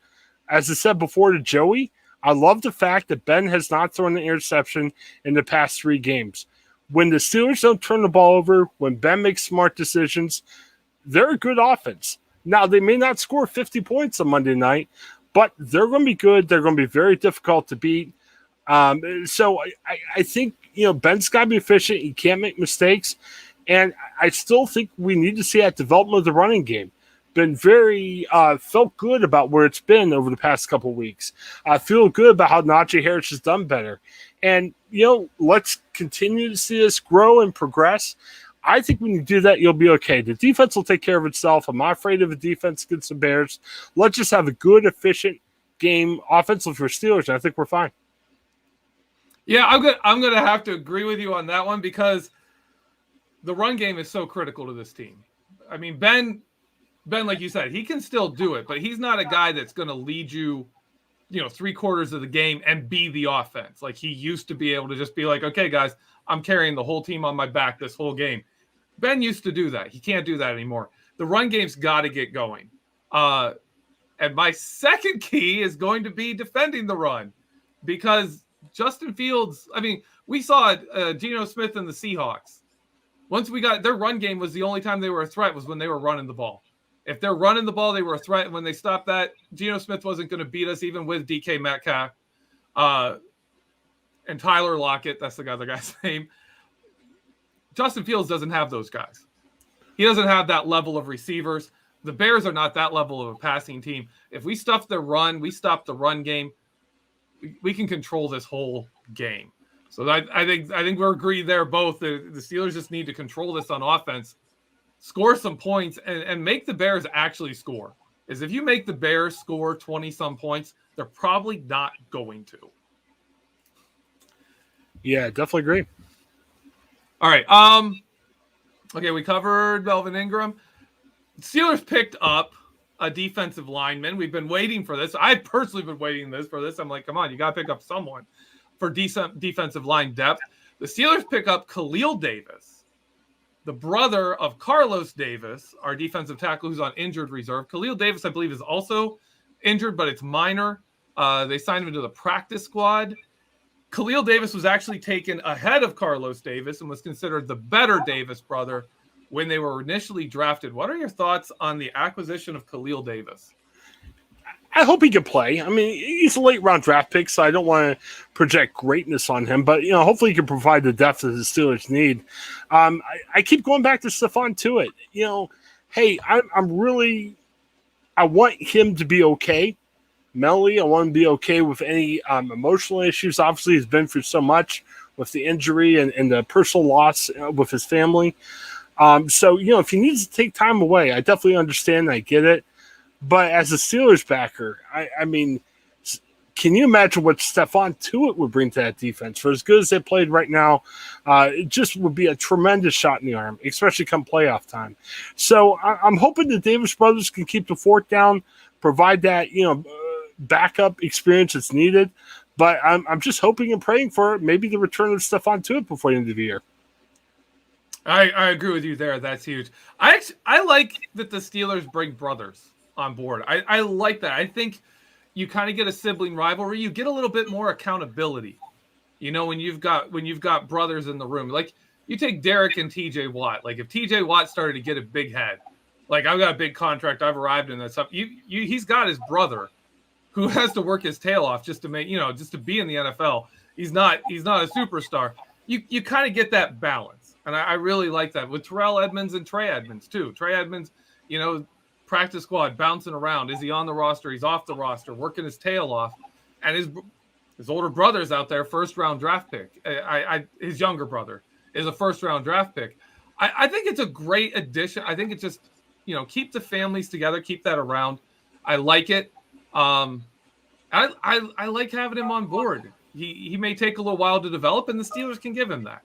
As I said before to Joey, I love the fact that Ben has not thrown an interception in the past 3 games. When the Steelers don't turn the ball over, when Ben makes smart decisions, they're a good offense. Now, they may not score 50 points on Monday night, but they're going to be good. They're going to be very difficult to beat. So I think, Ben's got to be efficient. He can't make mistakes. And I still think we need to see that development of the running game. Been very felt good about where it's been over the past couple of weeks. I feel good about how Najee Harris has done better. And, let's continue to see this grow and progress. I think when you do that, you'll be okay. The defense will take care of itself. I'm not afraid of a defense against the Bears. Let's just have a good, efficient game offensively for Steelers, and I think we're fine. Yeah, I'm gonna have to agree with you on that one because the run game is so critical to this team. I mean, Ben, like you said, he can still do it, but he's not a guy that's going to lead you, 3/4 of the game and be the offense. Like he used to be able to just be like, okay, guys, I'm carrying the whole team on my back this whole game. Ben used to do that. He can't do that anymore. The run game's got to get going. And my second key is going to be defending the run because Justin Fields, we saw Geno Smith and the Seahawks. Once we got their run game was the only time they were a threat was when they were running the ball. If they're running the ball, they were a threat. And when they stopped that, Geno Smith wasn't going to beat us even with DK Metcalf and Tyler Lockett. That's the other guy's name. Justin Fields doesn't have those guys. He doesn't have that level of receivers. The Bears are not that level of a passing team. If we stuff their run, we stop the run game, we can control this whole game. So I think we're agreed there both. The Steelers just need to control this on offense, score some points, and make the Bears actually score. Is if you make the Bears score 20-some points, they're probably not going to. Yeah, definitely agree. All right. Okay, we covered Melvin Ingram. Steelers picked up a defensive lineman. We've been waiting for this. I've personally been waiting for this. I'm like, come on, you got to pick up someone for decent defensive line depth. The Steelers pick up Khalil Davis, the brother of Carlos Davis, our defensive tackle who's on injured reserve. Khalil Davis, I Bleav, is also injured, but it's minor. They signed him into the practice squad. Khalil Davis was actually taken ahead of Carlos Davis and was considered the better Davis brother when they were initially drafted. What are your thoughts on the acquisition of Khalil Davis? I hope he can play. He's a late-round draft pick, so I don't want to project greatness on him. But, hopefully he can provide the depth that the Steelers need. I keep going back to Stephon Tuitt. Hey, I want him to be okay. Mentally, I want him to be okay with any emotional issues. Obviously, he's been through so much with the injury and the personal loss with his family. So, if he needs to take time away, I definitely understand. I get it. But as a Steelers backer, can you imagine what Stephon Tuitt would bring to that defense? For as good as they played right now, it just would be a tremendous shot in the arm, especially come playoff time. So I'm hoping the Davis brothers can keep the fort down, provide that, backup experience that's needed. But I'm just hoping and praying for maybe the return of Stephon Tuitt before the end of the year. I agree with you there. That's huge. I like that the Steelers bring brothers on board. I like that. I think you kind of get a sibling rivalry. You get a little bit more accountability. When you've got brothers in the room. Like you take Derek and TJ Watt. Like if TJ Watt started to get a big head, like I've got a big contract, I've arrived in that stuff. He's got his brother who has to work his tail off just to make, just to be in the NFL. He's not a superstar. You kind of get that balance. And I really like that with Terrell Edmonds and Trey Edmonds too. Trey Edmonds, practice squad, bouncing around. Is he on the roster? He's off the roster, working his tail off. And his older brother's out there, first-round draft pick. His younger brother is a first-round draft pick. I think it's a great addition. I think it's just, keep the families together, keep that around. I like it. I like having him on board. He may take a little while to develop, and the Steelers can give him that.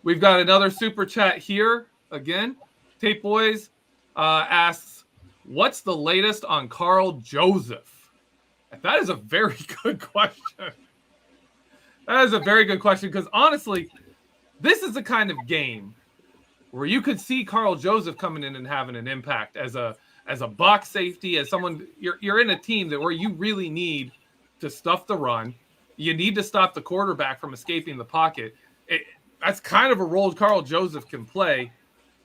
We've got another super chat here. Again, Tape Boys asks, what's the latest on Karl Joseph? That is a very good question. That is a very good question because, honestly, this is the kind of game where you could see Karl Joseph coming in and having an impact as a as a box safety, as someone you're in a team where you really need to stuff the run. You need to stop the quarterback from escaping the pocket. That's kind of a role Karl Joseph can play.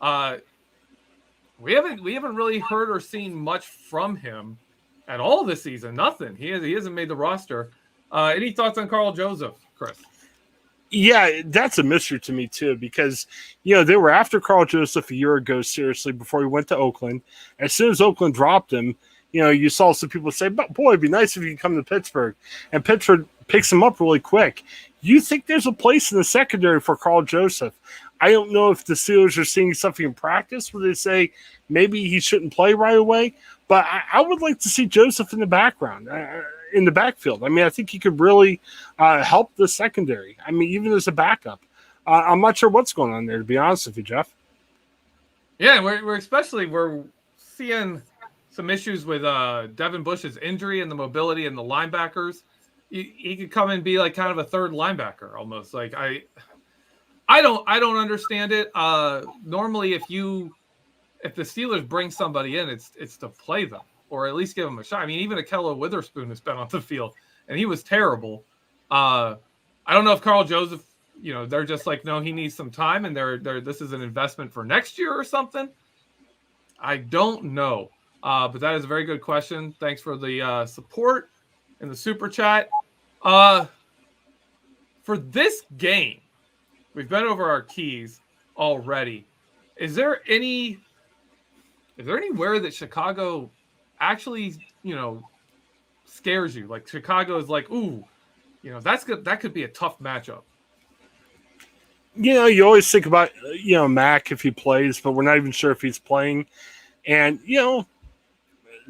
We haven't really heard or seen much from him at all this season. Nothing. He hasn't made the roster. Any thoughts on Karl Joseph, Chris? Yeah, that's a mystery to me too, because they were after Karl Joseph a year ago, seriously, before he went to Oakland. As soon as Oakland dropped him, you saw some people say, "But boy, it'd be nice if he could come to Pittsburgh," and Pittsburgh picks him up really quick. You think there's a place in the secondary for Karl Joseph? I don't know if the Steelers are seeing something in practice where they say maybe he shouldn't play right away, but I would like to see Joseph in the background. In the backfield. I mean, I think he could really help the secondary. I mean, even as a backup. I'm not sure what's going on there, to be honest with you, Jeff. Yeah, we're seeing some issues with Devin Bush's injury and the mobility and the linebackers. He could come and be like kind of a third linebacker almost. Like I don't understand it. Normally, if the Steelers bring somebody in, it's to play them, or at least give him a shot. I mean, even Ahkello Witherspoon has been on the field, and he was terrible. I don't know if Karl Joseph, they're just like, no, he needs some time, and this is an investment for next year or something. I don't know, but that is a very good question. Thanks for the support in the super chat. For this game, we've been over our keys already. Is there anywhere that Chicago actually, scares you? Like Chicago is like, ooh, that's good. That could be a tough matchup. You always think about, Mac if he plays, but we're not even sure if he's playing. And,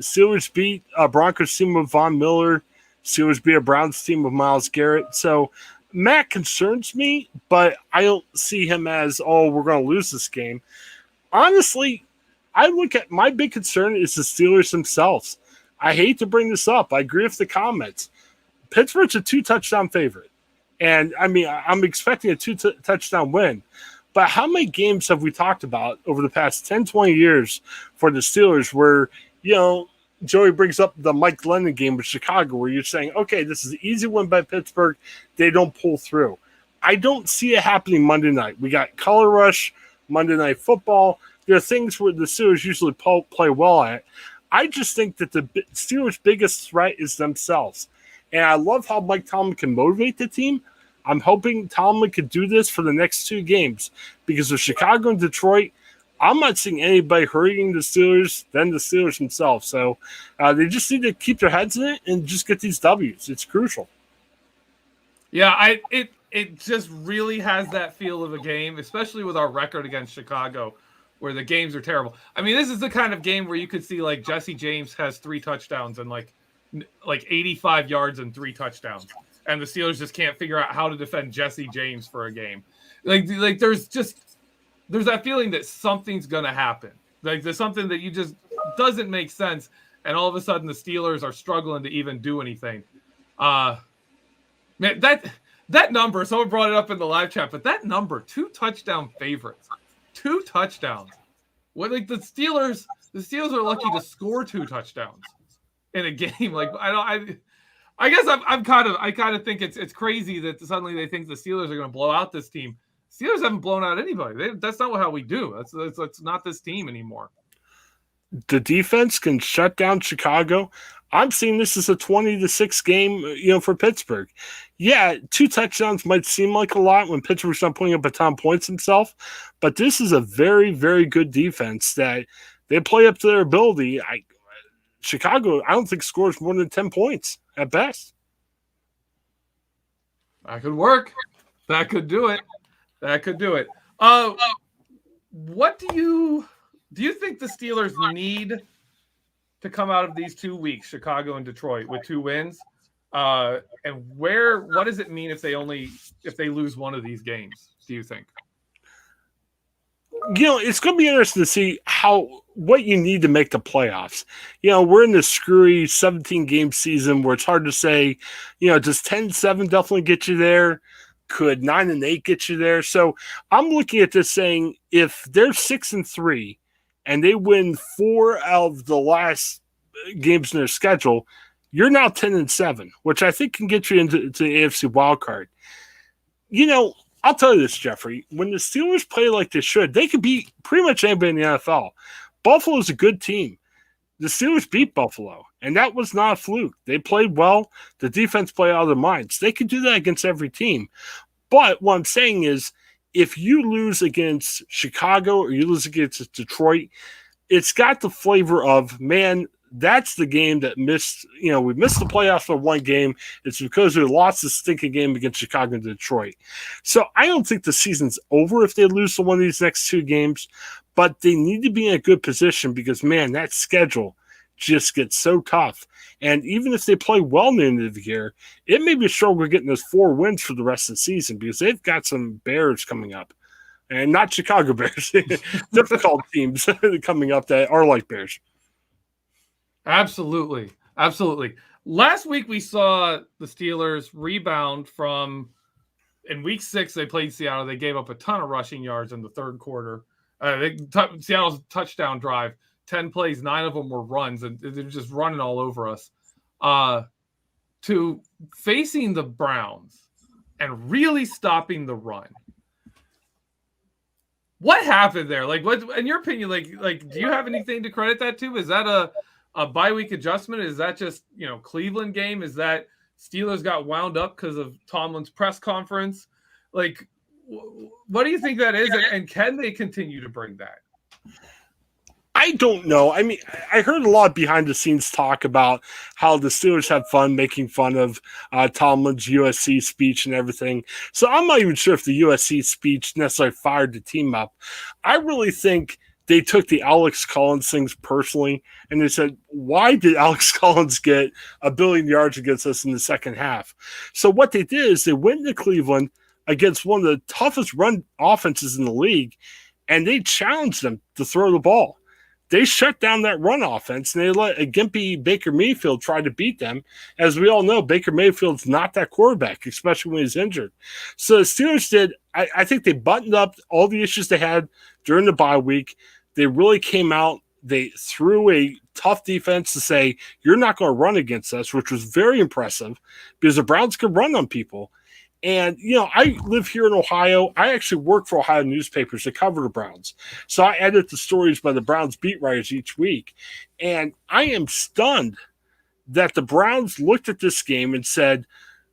Steelers beat a Broncos team with Von Miller. Steelers beat a Browns team with Myles Garrett. So Mac concerns me, but I don't see him as, we're going to lose this game. Honestly, I look at my big concern is the Steelers themselves. I hate to bring this up. I agree with the comments. Pittsburgh's a 2-touchdown favorite. And, I mean, I'm expecting a 2-touchdown win. But how many games have we talked about over the past 10, 20 years for the Steelers where, Joey brings up the Mike Glennon game with Chicago where you're saying, okay, this is an easy win by Pittsburgh. They don't pull through. I don't see it happening Monday night. We got Color Rush, Monday Night Football. There are things where the Steelers usually play well at. I just think that the Steelers' biggest threat is themselves. And I love how Mike Tomlin can motivate the team. I'm hoping Tomlin could do this for the next 2 games because with Chicago and Detroit, I'm not seeing anybody hurrying the Steelers than the Steelers themselves. So they just need to keep their heads in it and just get these W's. It's crucial. Yeah, it just really has that feel of a game, especially with our record against Chicago, where the games are terrible. I mean, this is the kind of game where you could see like Jesse James has 3 touchdowns and like 85 yards and 3 touchdowns, and the Steelers just can't figure out how to defend Jesse James for a game. Like there's that feeling that something's gonna happen. Like there's something that you just doesn't make sense, and all of a sudden the Steelers are struggling to even do anything. Man, that number, someone brought it up in the live chat, but that number, 2 touchdown favorites. 2 touchdowns. What, like the Steelers are lucky to score 2 touchdowns in a game. Like I guess I kind of think it's crazy that suddenly they think the Steelers are going to blow out this team. Steelers haven't blown out anybody. That's not how we do. That's not this team anymore. The defense can shut down Chicago. I'm seeing this as a 20-6 game, for Pittsburgh. Yeah, 2 touchdowns might seem like a lot when Pittsburgh's not putting up a ton of points himself, but this is a very, very good defense that they play up to their ability. Chicago, I don't think scores more than 10 points at best. That could work. That could do it. What do you think the Steelers need to come out of these 2 weeks, Chicago and Detroit, with 2 wins? And what does it mean if they lose one of these games, do you think? It's going to be interesting to see what you need to make the playoffs. We're in this screwy 17-game season where it's hard to say, does 10-7 definitely get you there? Could 9-8 get you there? So I'm looking at this saying if they're 6-3 and they win 4 out of the last games in their schedule, you're now 10-7, which I think can get you into the AFC wildcard. I'll tell you this, Geoffrey. When the Steelers play like they should, they could beat pretty much anybody in the NFL. Buffalo's a good team. The Steelers beat Buffalo, and that was not a fluke. They played well. The defense played out of their minds. They could do that against every team. But what I'm saying is, if you lose against Chicago or you lose against Detroit, it's got the flavor of, man, that's the game that missed, we missed the playoffs for one game. It's because we lost the stinking game against Chicago and Detroit. So I don't think the season's over if they lose to one of these next 2 games, but they need to be in a good position because, man, that schedule just gets so tough. And even if they play well near the end of the year, it may be a struggle getting those 4 wins for the rest of the season because they've got some Bears coming up. And not Chicago Bears. Difficult teams coming up that are like Bears. Absolutely. Last week we saw the Steelers rebound from, in week 6, they played Seattle. They gave up a ton of rushing yards in the third quarter. Seattle's touchdown drive, 10 plays, 9 of them were runs, and they're just running all over us. To facing the Browns and really stopping the run. What happened there? Like, what, in your opinion, like, do you have anything to credit that to? Is that a bye week adjustment? Is that just, Cleveland game? Is that Steelers got wound up because of Tomlin's press conference? Like, what do you think that is? And can they continue to bring that? I don't know. I mean, I heard a lot behind the scenes talk about how the Steelers had fun making fun of Tomlin's USC speech and everything. So I'm not even sure if the USC speech necessarily fired the team up. I really think they took the Alex Collins things personally, and they said, why did Alex Collins get 1 billion yards against us in the second half? So what they did is they went to Cleveland against one of the toughest run offenses in the league, and they challenged them to throw the ball. They shut down that run offense, and they let a gimpy Baker Mayfield try to beat them. As we all know, Baker Mayfield's not that quarterback, especially when he's injured. So the Steelers did, I think they buttoned up all the issues they had during the bye week. They really came out. They threw a tough defense to say, you're not going to run against us, which was very impressive because the Browns could run on people. And, I live here in Ohio. I actually work for Ohio newspapers that cover the Browns. So I edit the stories by the Browns beat writers each week. And I am stunned that the Browns looked at this game and said,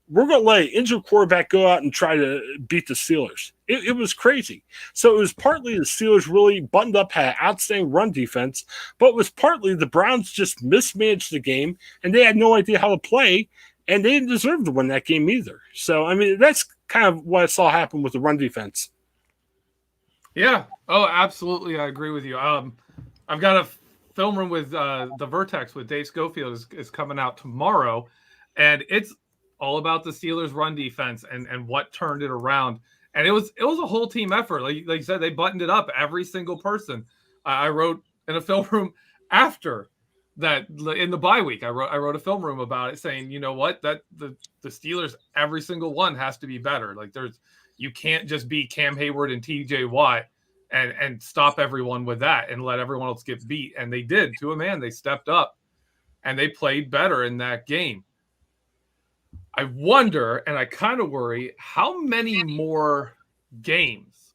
we're going to let an injured quarterback go out and try to beat the Steelers. It was crazy. So it was partly the Steelers really buttoned up, had outstanding run defense, but it was partly the Browns just mismanaged the game, and they had no idea how to play, and they didn't deserve to win that game either. So, I mean, that's kind of what I saw happen with the run defense. Yeah. Oh, absolutely. I agree with you. I've got a film room with the Vertex with Dave Schofield is coming out tomorrow, and it's all about the Steelers' run defense and what turned it around. And it was a whole team effort. Like you said, they buttoned it up, every single person. I wrote in a film room after that in the bye week. I wrote a film room about it, saying, you know what, that the Steelers, every single one has to be better. Like you can't just be Cam Hayward and TJ Watt and stop everyone with that and let everyone else get beat. And they did, to a man. They stepped up and they played better in that game. I wonder, and I kind of worry, how many more games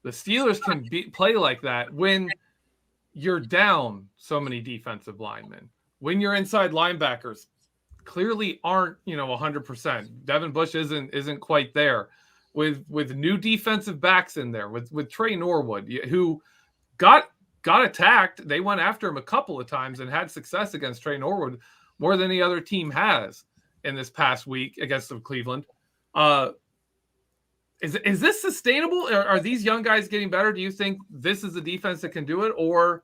the Steelers can play like that when you're down so many defensive linemen, when your inside linebackers clearly aren't, 100%. Devin Bush isn't quite there, with new defensive backs in there, with Trey Norwood, who got attacked. They went after him a couple of times and had success against Trey Norwood more than any other team has in this past week against Cleveland. Is this sustainable? Are these young guys getting better? Do you think this is the defense that can do it? Or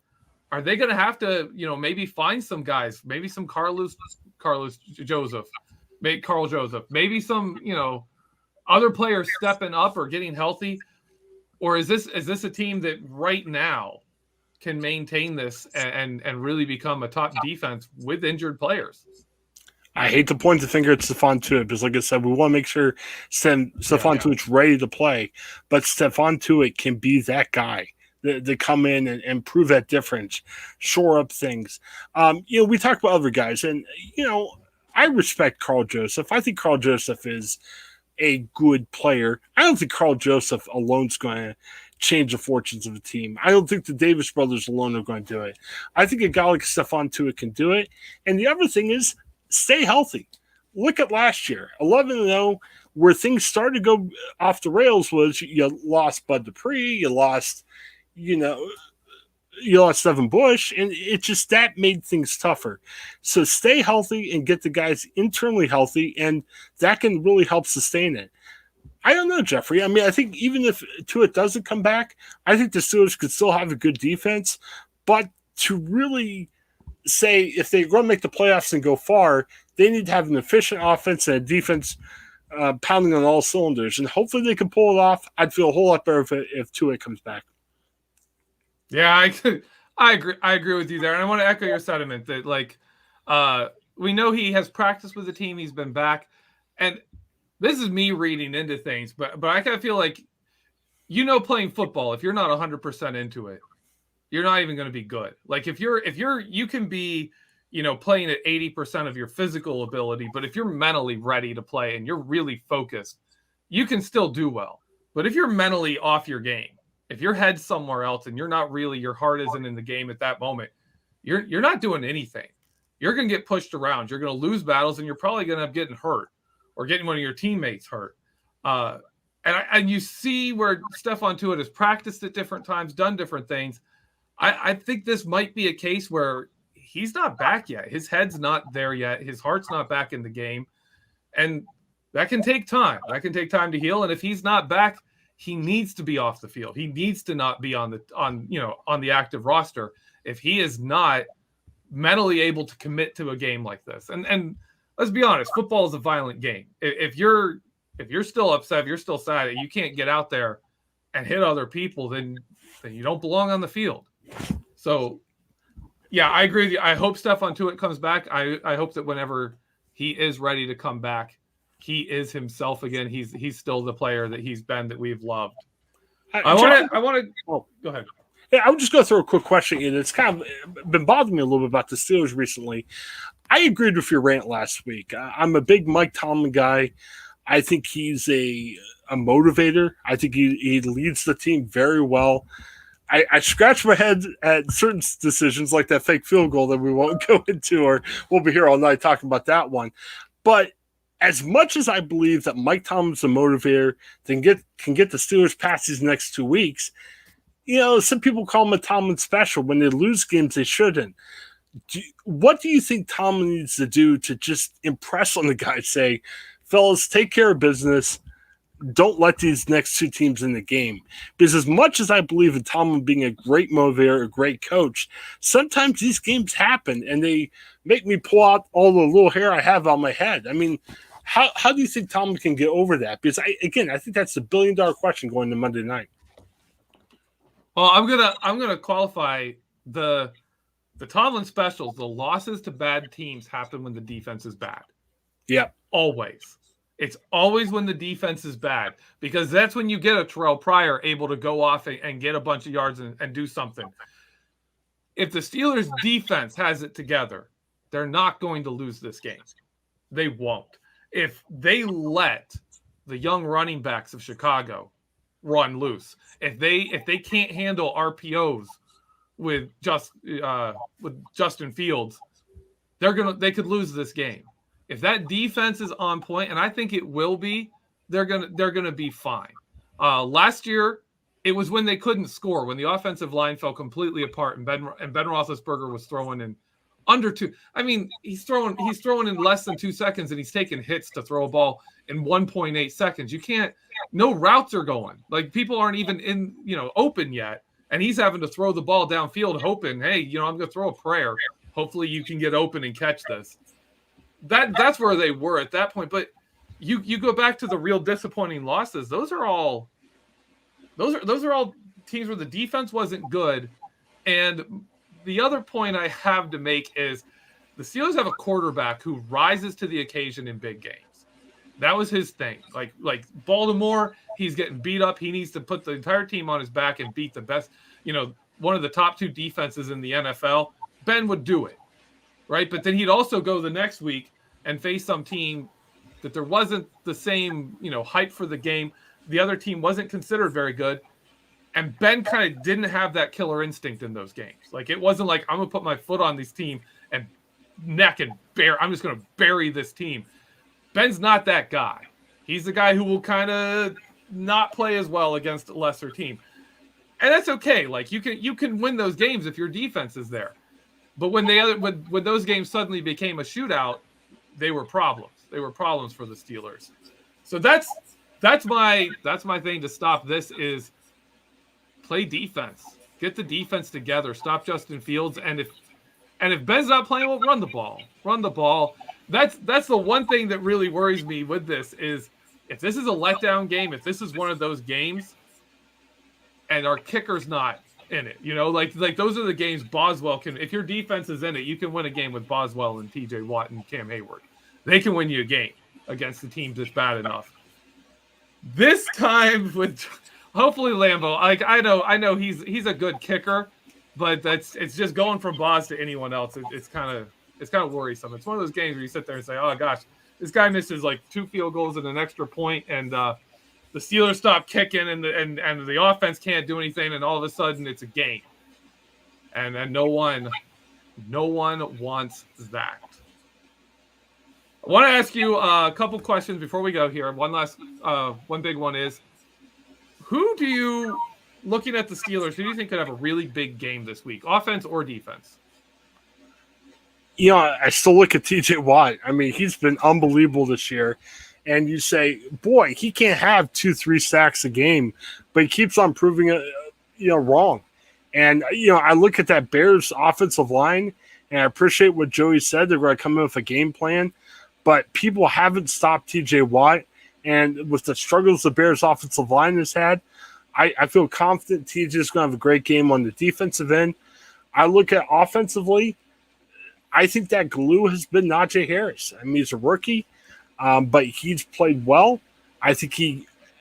are they going to have to, maybe find some guys, maybe some Karl Joseph, maybe some, other players stepping up or getting healthy? Or is this a team that right now can maintain this and really become a top defense with injured players? I hate to point the finger at Stephon Tuitt because, like I said, we want to make sure Stephon Tuitt's ready to play. But Stephon Tuitt can be that guy to come in and prove that difference, shore up things. We talk about other guys, and I respect Karl Joseph. I think Karl Joseph is a good player. I don't think Karl Joseph alone is going to change the fortunes of a team. I don't think the Davis brothers alone are going to do it. I think a guy like Stephon Tuitt can do it. And the other thing is stay healthy. Look at last year, 11-0, where things started to go off the rails was you lost Bud Dupree, you lost Devin Bush, and it just that made things tougher. So stay healthy and get the guys internally healthy, and that can really help sustain it. I don't know, Geoffrey. I mean, I think even if Tuitt doesn't come back, I think the Steelers could still have a good defense. But to really say if they're going to make the playoffs and go far, they need to have an efficient offense and a defense pounding on all cylinders. And hopefully they can pull it off. I'd feel a whole lot better if Tuitt comes back. Yeah, I agree with you there. And I want to echo your sentiment that, we know he has practiced with the team. He's been back. And this is me reading into things, but I kind of feel like, playing football, if you're not 100% into it, you're not even going to be good. Like if you can be, playing at 80% of your physical ability, but if you're mentally ready to play and you're really focused, you can still do well. But if you're mentally off your game, if your head's somewhere else and your heart isn't in the game at that moment, you're not doing anything. You're going to get pushed around. You're going to lose battles, and you're probably going to end up getting hurt or getting one of your teammates hurt. And you see where Stephon Tuitt has practiced at different times, done different things. I think this might be a case where he's not back yet. His head's not there yet. His heart's not back in the game. And that can take time. That can take time to heal. And if he's not back, he needs to be off the field. He needs to not be on the active roster if he is not mentally able to commit to a game like this. And let's be honest, football is a violent game. If you're still upset, if you're still sad, you can't get out there and hit other people, then you don't belong on the field. So, yeah, I agree with you. I hope Stephon Tuitt comes back. I hope that whenever he is ready to come back, he is himself again. He's still the player that he's been, that we've loved. I want to. Oh, go ahead. Yeah, I would just go through a quick question, and it's kind of been bothering me a little bit about the Steelers recently. I agreed with your rant last week. I'm a big Mike Tomlin guy. I think he's a motivator. I think he leads the team very well. I scratch my head at certain decisions like that fake field goal that we won't go into, or we'll be here all night talking about that one. But as much as I Bleav that Mike Tomlin's a motivator, can get the Steelers past these next 2 weeks, some people call him a Tomlin special. When they lose games they shouldn't. What do you think Tomlin needs to do to just impress on the guys? Say, fellas, take care of business. Don't let these next two teams in the game. Because as much as I Bleav in Tomlin being a great motivator, a great coach, sometimes these games happen and they make me pull out all the little hair I have on my head. I mean, how do you think Tomlin can get over that? Because I think that's the $1 billion question going to Monday night. Well, I'm gonna qualify the Tomlin specials. The losses to bad teams happen when the defense is bad. Yeah, always. It's always when the defense is bad, because that's when you get a Terrell Pryor able to go off and get a bunch of yards and do something. If the Steelers' defense has it together, they're not going to lose this game. They won't. If they let the young running backs of Chicago run loose, if they can't handle RPOs with Justin Fields, they could lose this game. If that defense is on point, and I think it will be, they're gonna be fine. Last year, it was when they couldn't score, when the offensive line fell completely apart, and Ben Roethlisberger was throwing in under two. I mean, he's throwing in less than 2 seconds, and he's taking hits to throw a ball in 1.8 seconds. You can't. No routes are going. Like, people aren't even open yet, and he's having to throw the ball downfield, hoping, hey, I'm going to throw a prayer. Hopefully, you can get open and catch this. That's where they were at that point. But you go back to the real disappointing losses. Those are all teams where the defense wasn't good. And the other point I have to make is the Steelers have a quarterback who rises to the occasion in big games. That was his thing. Like Baltimore, he's getting beat up. He needs to put the entire team on his back and beat the best, one of the top 2 defenses in the NFL. Ben would do it, right? But then he'd also go the next week and face some team that there wasn't the same, hype for the game. The other team wasn't considered very good. And Ben kind of didn't have that killer instinct in those games. Like, it wasn't like, I'm going to put my foot on this team and neck and I'm just going to bury this team. Ben's not that guy. He's the guy who will kind of not play as well against a lesser team. And that's okay. Like, you can win those games if your defense is there. But when those games suddenly became a shootout, they were problems. They were problems for the Steelers. So that's my thing to stop this is play defense. Get the defense together. Stop Justin Fields. And if Ben's not playing well, run the ball. Run the ball. That's the one thing that really worries me with this is if this is a letdown game, if this is one of those games and our kicker's not in it, like those are the games Boswell can, if your defense is in it, you can win a game with Boswell and TJ Watt and Cam Hayward. They can win you a game against the teams that's bad enough. This time with hopefully Lambeau, like I know he's a good kicker, but it's just going from Boz to anyone else. It's kind of worrisome. It's one of those games where you sit there and say, oh gosh, this guy misses like 2 field goals and an extra point, and the Steelers stop kicking, and the offense can't do anything, and all of a sudden it's a game, and no one wants that. I want to ask you a couple questions before we go here. One big one is, looking at the Steelers, who do you think could have a really big game this week, offense or defense? I still look at TJ Watt. I mean, he's been unbelievable this year. And you say, boy, he can't have 2-3 sacks a game, but he keeps on proving it, wrong. And, I look at that Bears offensive line, and I appreciate what Joey said. They're going to come in with a game plan, but people haven't stopped TJ Watt. And with the struggles the Bears offensive line has had, I feel confident TJ is going to have a great game on the defensive end. I look at offensively, I think that glue has been Najee Harris. I mean, he's a rookie, but he's played well. I think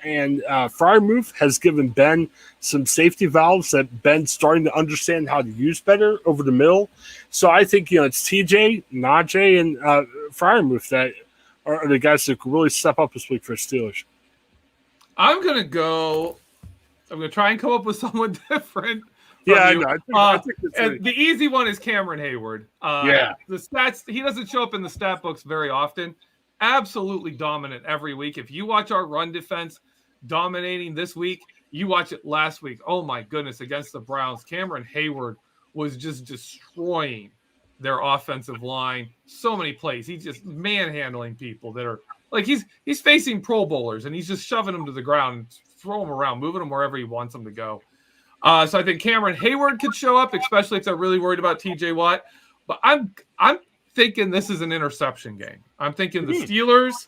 Freiermuth has given Ben some safety valves that Ben's starting to understand how to use better over the middle. So I think, it's TJ, Najee, and Freiermuth that are the guys that could really step up this week for Steelers. I'm going to try and come up with someone different. Yeah, I know. I think and the easy one is Cameron Hayward. The stats, he doesn't show up in the stat books very often. Absolutely dominant every week. If you watch our run defense dominating this week, you watch it last week. Oh my goodness, against the Browns, Cameron Hayward was just destroying their offensive line. So many plays. He's just manhandling people that are like he's facing Pro Bowlers, and he's just shoving them to the ground and throwing them around, moving them wherever he wants them to go. So I think Cameron Hayward could show up, especially if they're really worried about TJ Watt. But I'm thinking this is an interception game. I'm thinking the Steelers,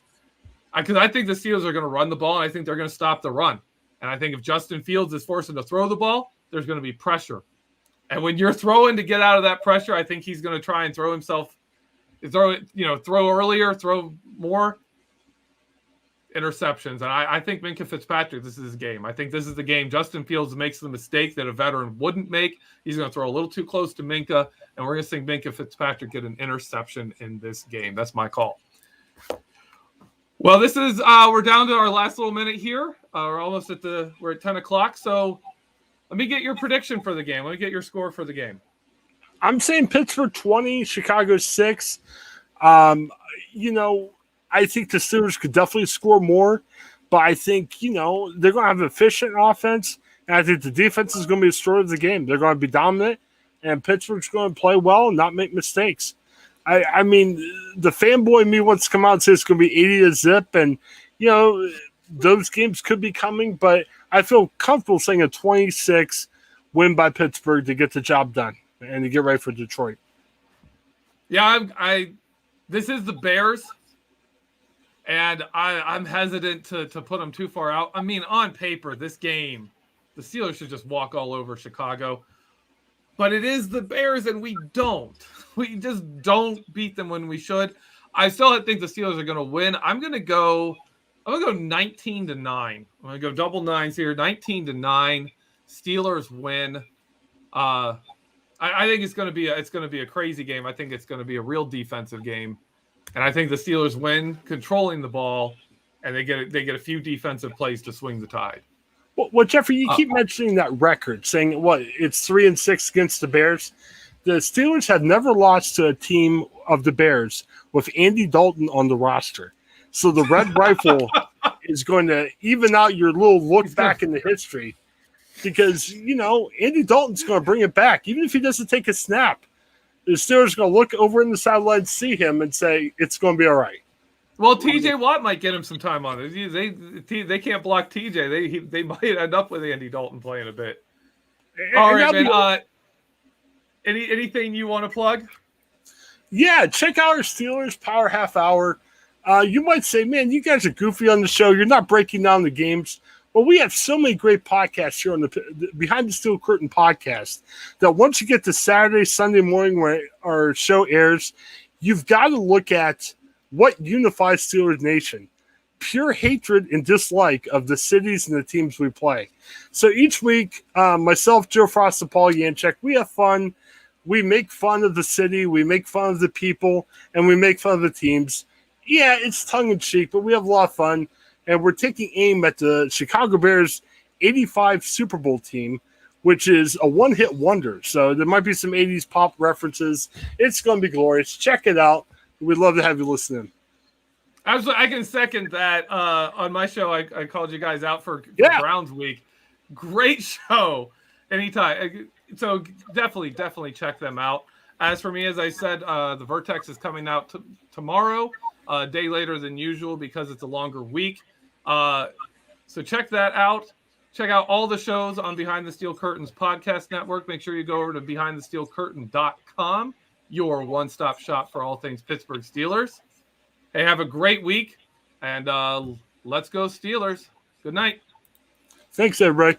because I think the Steelers are going to run the ball, and I think they're going to stop the run. And I think if Justin Fields is forced to throw the ball, there's going to be pressure. And when you're throwing to get out of that pressure, I think he's going to try and throw earlier, throw more. Interceptions. And I think Minkah Fitzpatrick, this is his game. I think this is the game Justin Fields makes the mistake that a veteran wouldn't make. He's going to throw a little too close to Minkah, and we're going to see Minkah Fitzpatrick get an interception in this game. That's my call. Well, this is we're down to our last little minute here. We're at 10 o'clock. So let me get your prediction for the game. Let me get your score for the game. I'm saying Pittsburgh 20, Chicago 6. I think the Steelers could definitely score more, but I think, they're going to have efficient offense, and I think the defense is going to be the story of the game. They're going to be dominant, and Pittsburgh's going to play well and not make mistakes. I mean, the fanboy me wants to come out and say it's going to be 80-0, and, those games could be coming, but I feel comfortable saying a 26 win by Pittsburgh to get the job done and to get ready for Detroit. Yeah, this is the Bears. And I'm hesitant to put them too far out. I mean, on paper, this game, the Steelers should just walk all over Chicago. But it is the Bears, and we don't. We just don't beat them when we should. I still think the Steelers are going to win. I'm going to go 19-9. I'm going to go double nines here. 19-9. Steelers win. I think it's going to be a crazy game. I think it's going to be a real defensive game, and I think the Steelers win, controlling the ball, and they get a few defensive plays to swing the tide. Well, Jeffrey, you keep mentioning that record, saying it's 3-6 against the Bears. The Steelers have never lost to a team of the Bears with Andy Dalton on the roster. So the Red Rifle is going to even out your little look back in the history, because Andy Dalton's going to bring it back, even if he doesn't take a snap. The Steelers are going to look over in the sidelines, see him, and say it's going to be all right. Well, T.J. Watt might get him some time on it. They can't block T.J. They might end up with Andy Dalton playing a bit. All right, man. Anything you want to plug? Yeah, check out our Steelers Power Half Hour. You might say, man, you guys are goofy on the show. You're not breaking down the games. Well, we have so many great podcasts here on the Behind the Steel Curtain podcast that once you get to Saturday, Sunday morning where our show airs, you've got to look at what unifies Steelers Nation. Pure hatred and dislike of the cities and the teams we play. So each week, myself, Joe Frost, and Paul Yanchek, we have fun. We make fun of the city. We make fun of the people. And we make fun of the teams. Yeah, it's tongue-in-cheek, but we have a lot of fun. And we're taking aim at the Chicago Bears 85 Super Bowl team, which is a one-hit wonder. So there might be some 80s pop references. It's going to be glorious. Check it out. We'd love to have you listen in. Absolutely. I can second that. On my show, I called you guys out for Browns week. Great show. Anytime. So definitely check them out. As for me, as I said, the Vertex is coming out tomorrow, a day later than usual because it's a longer week. So check that out. Check out all the shows on Behind the Steel Curtains podcast network. Make sure you go over to BehindTheSteelCurtain.com, your one-stop shop for all things Pittsburgh Steelers. Hey, have a great week, and let's go Steelers. Good night. Thanks, everybody.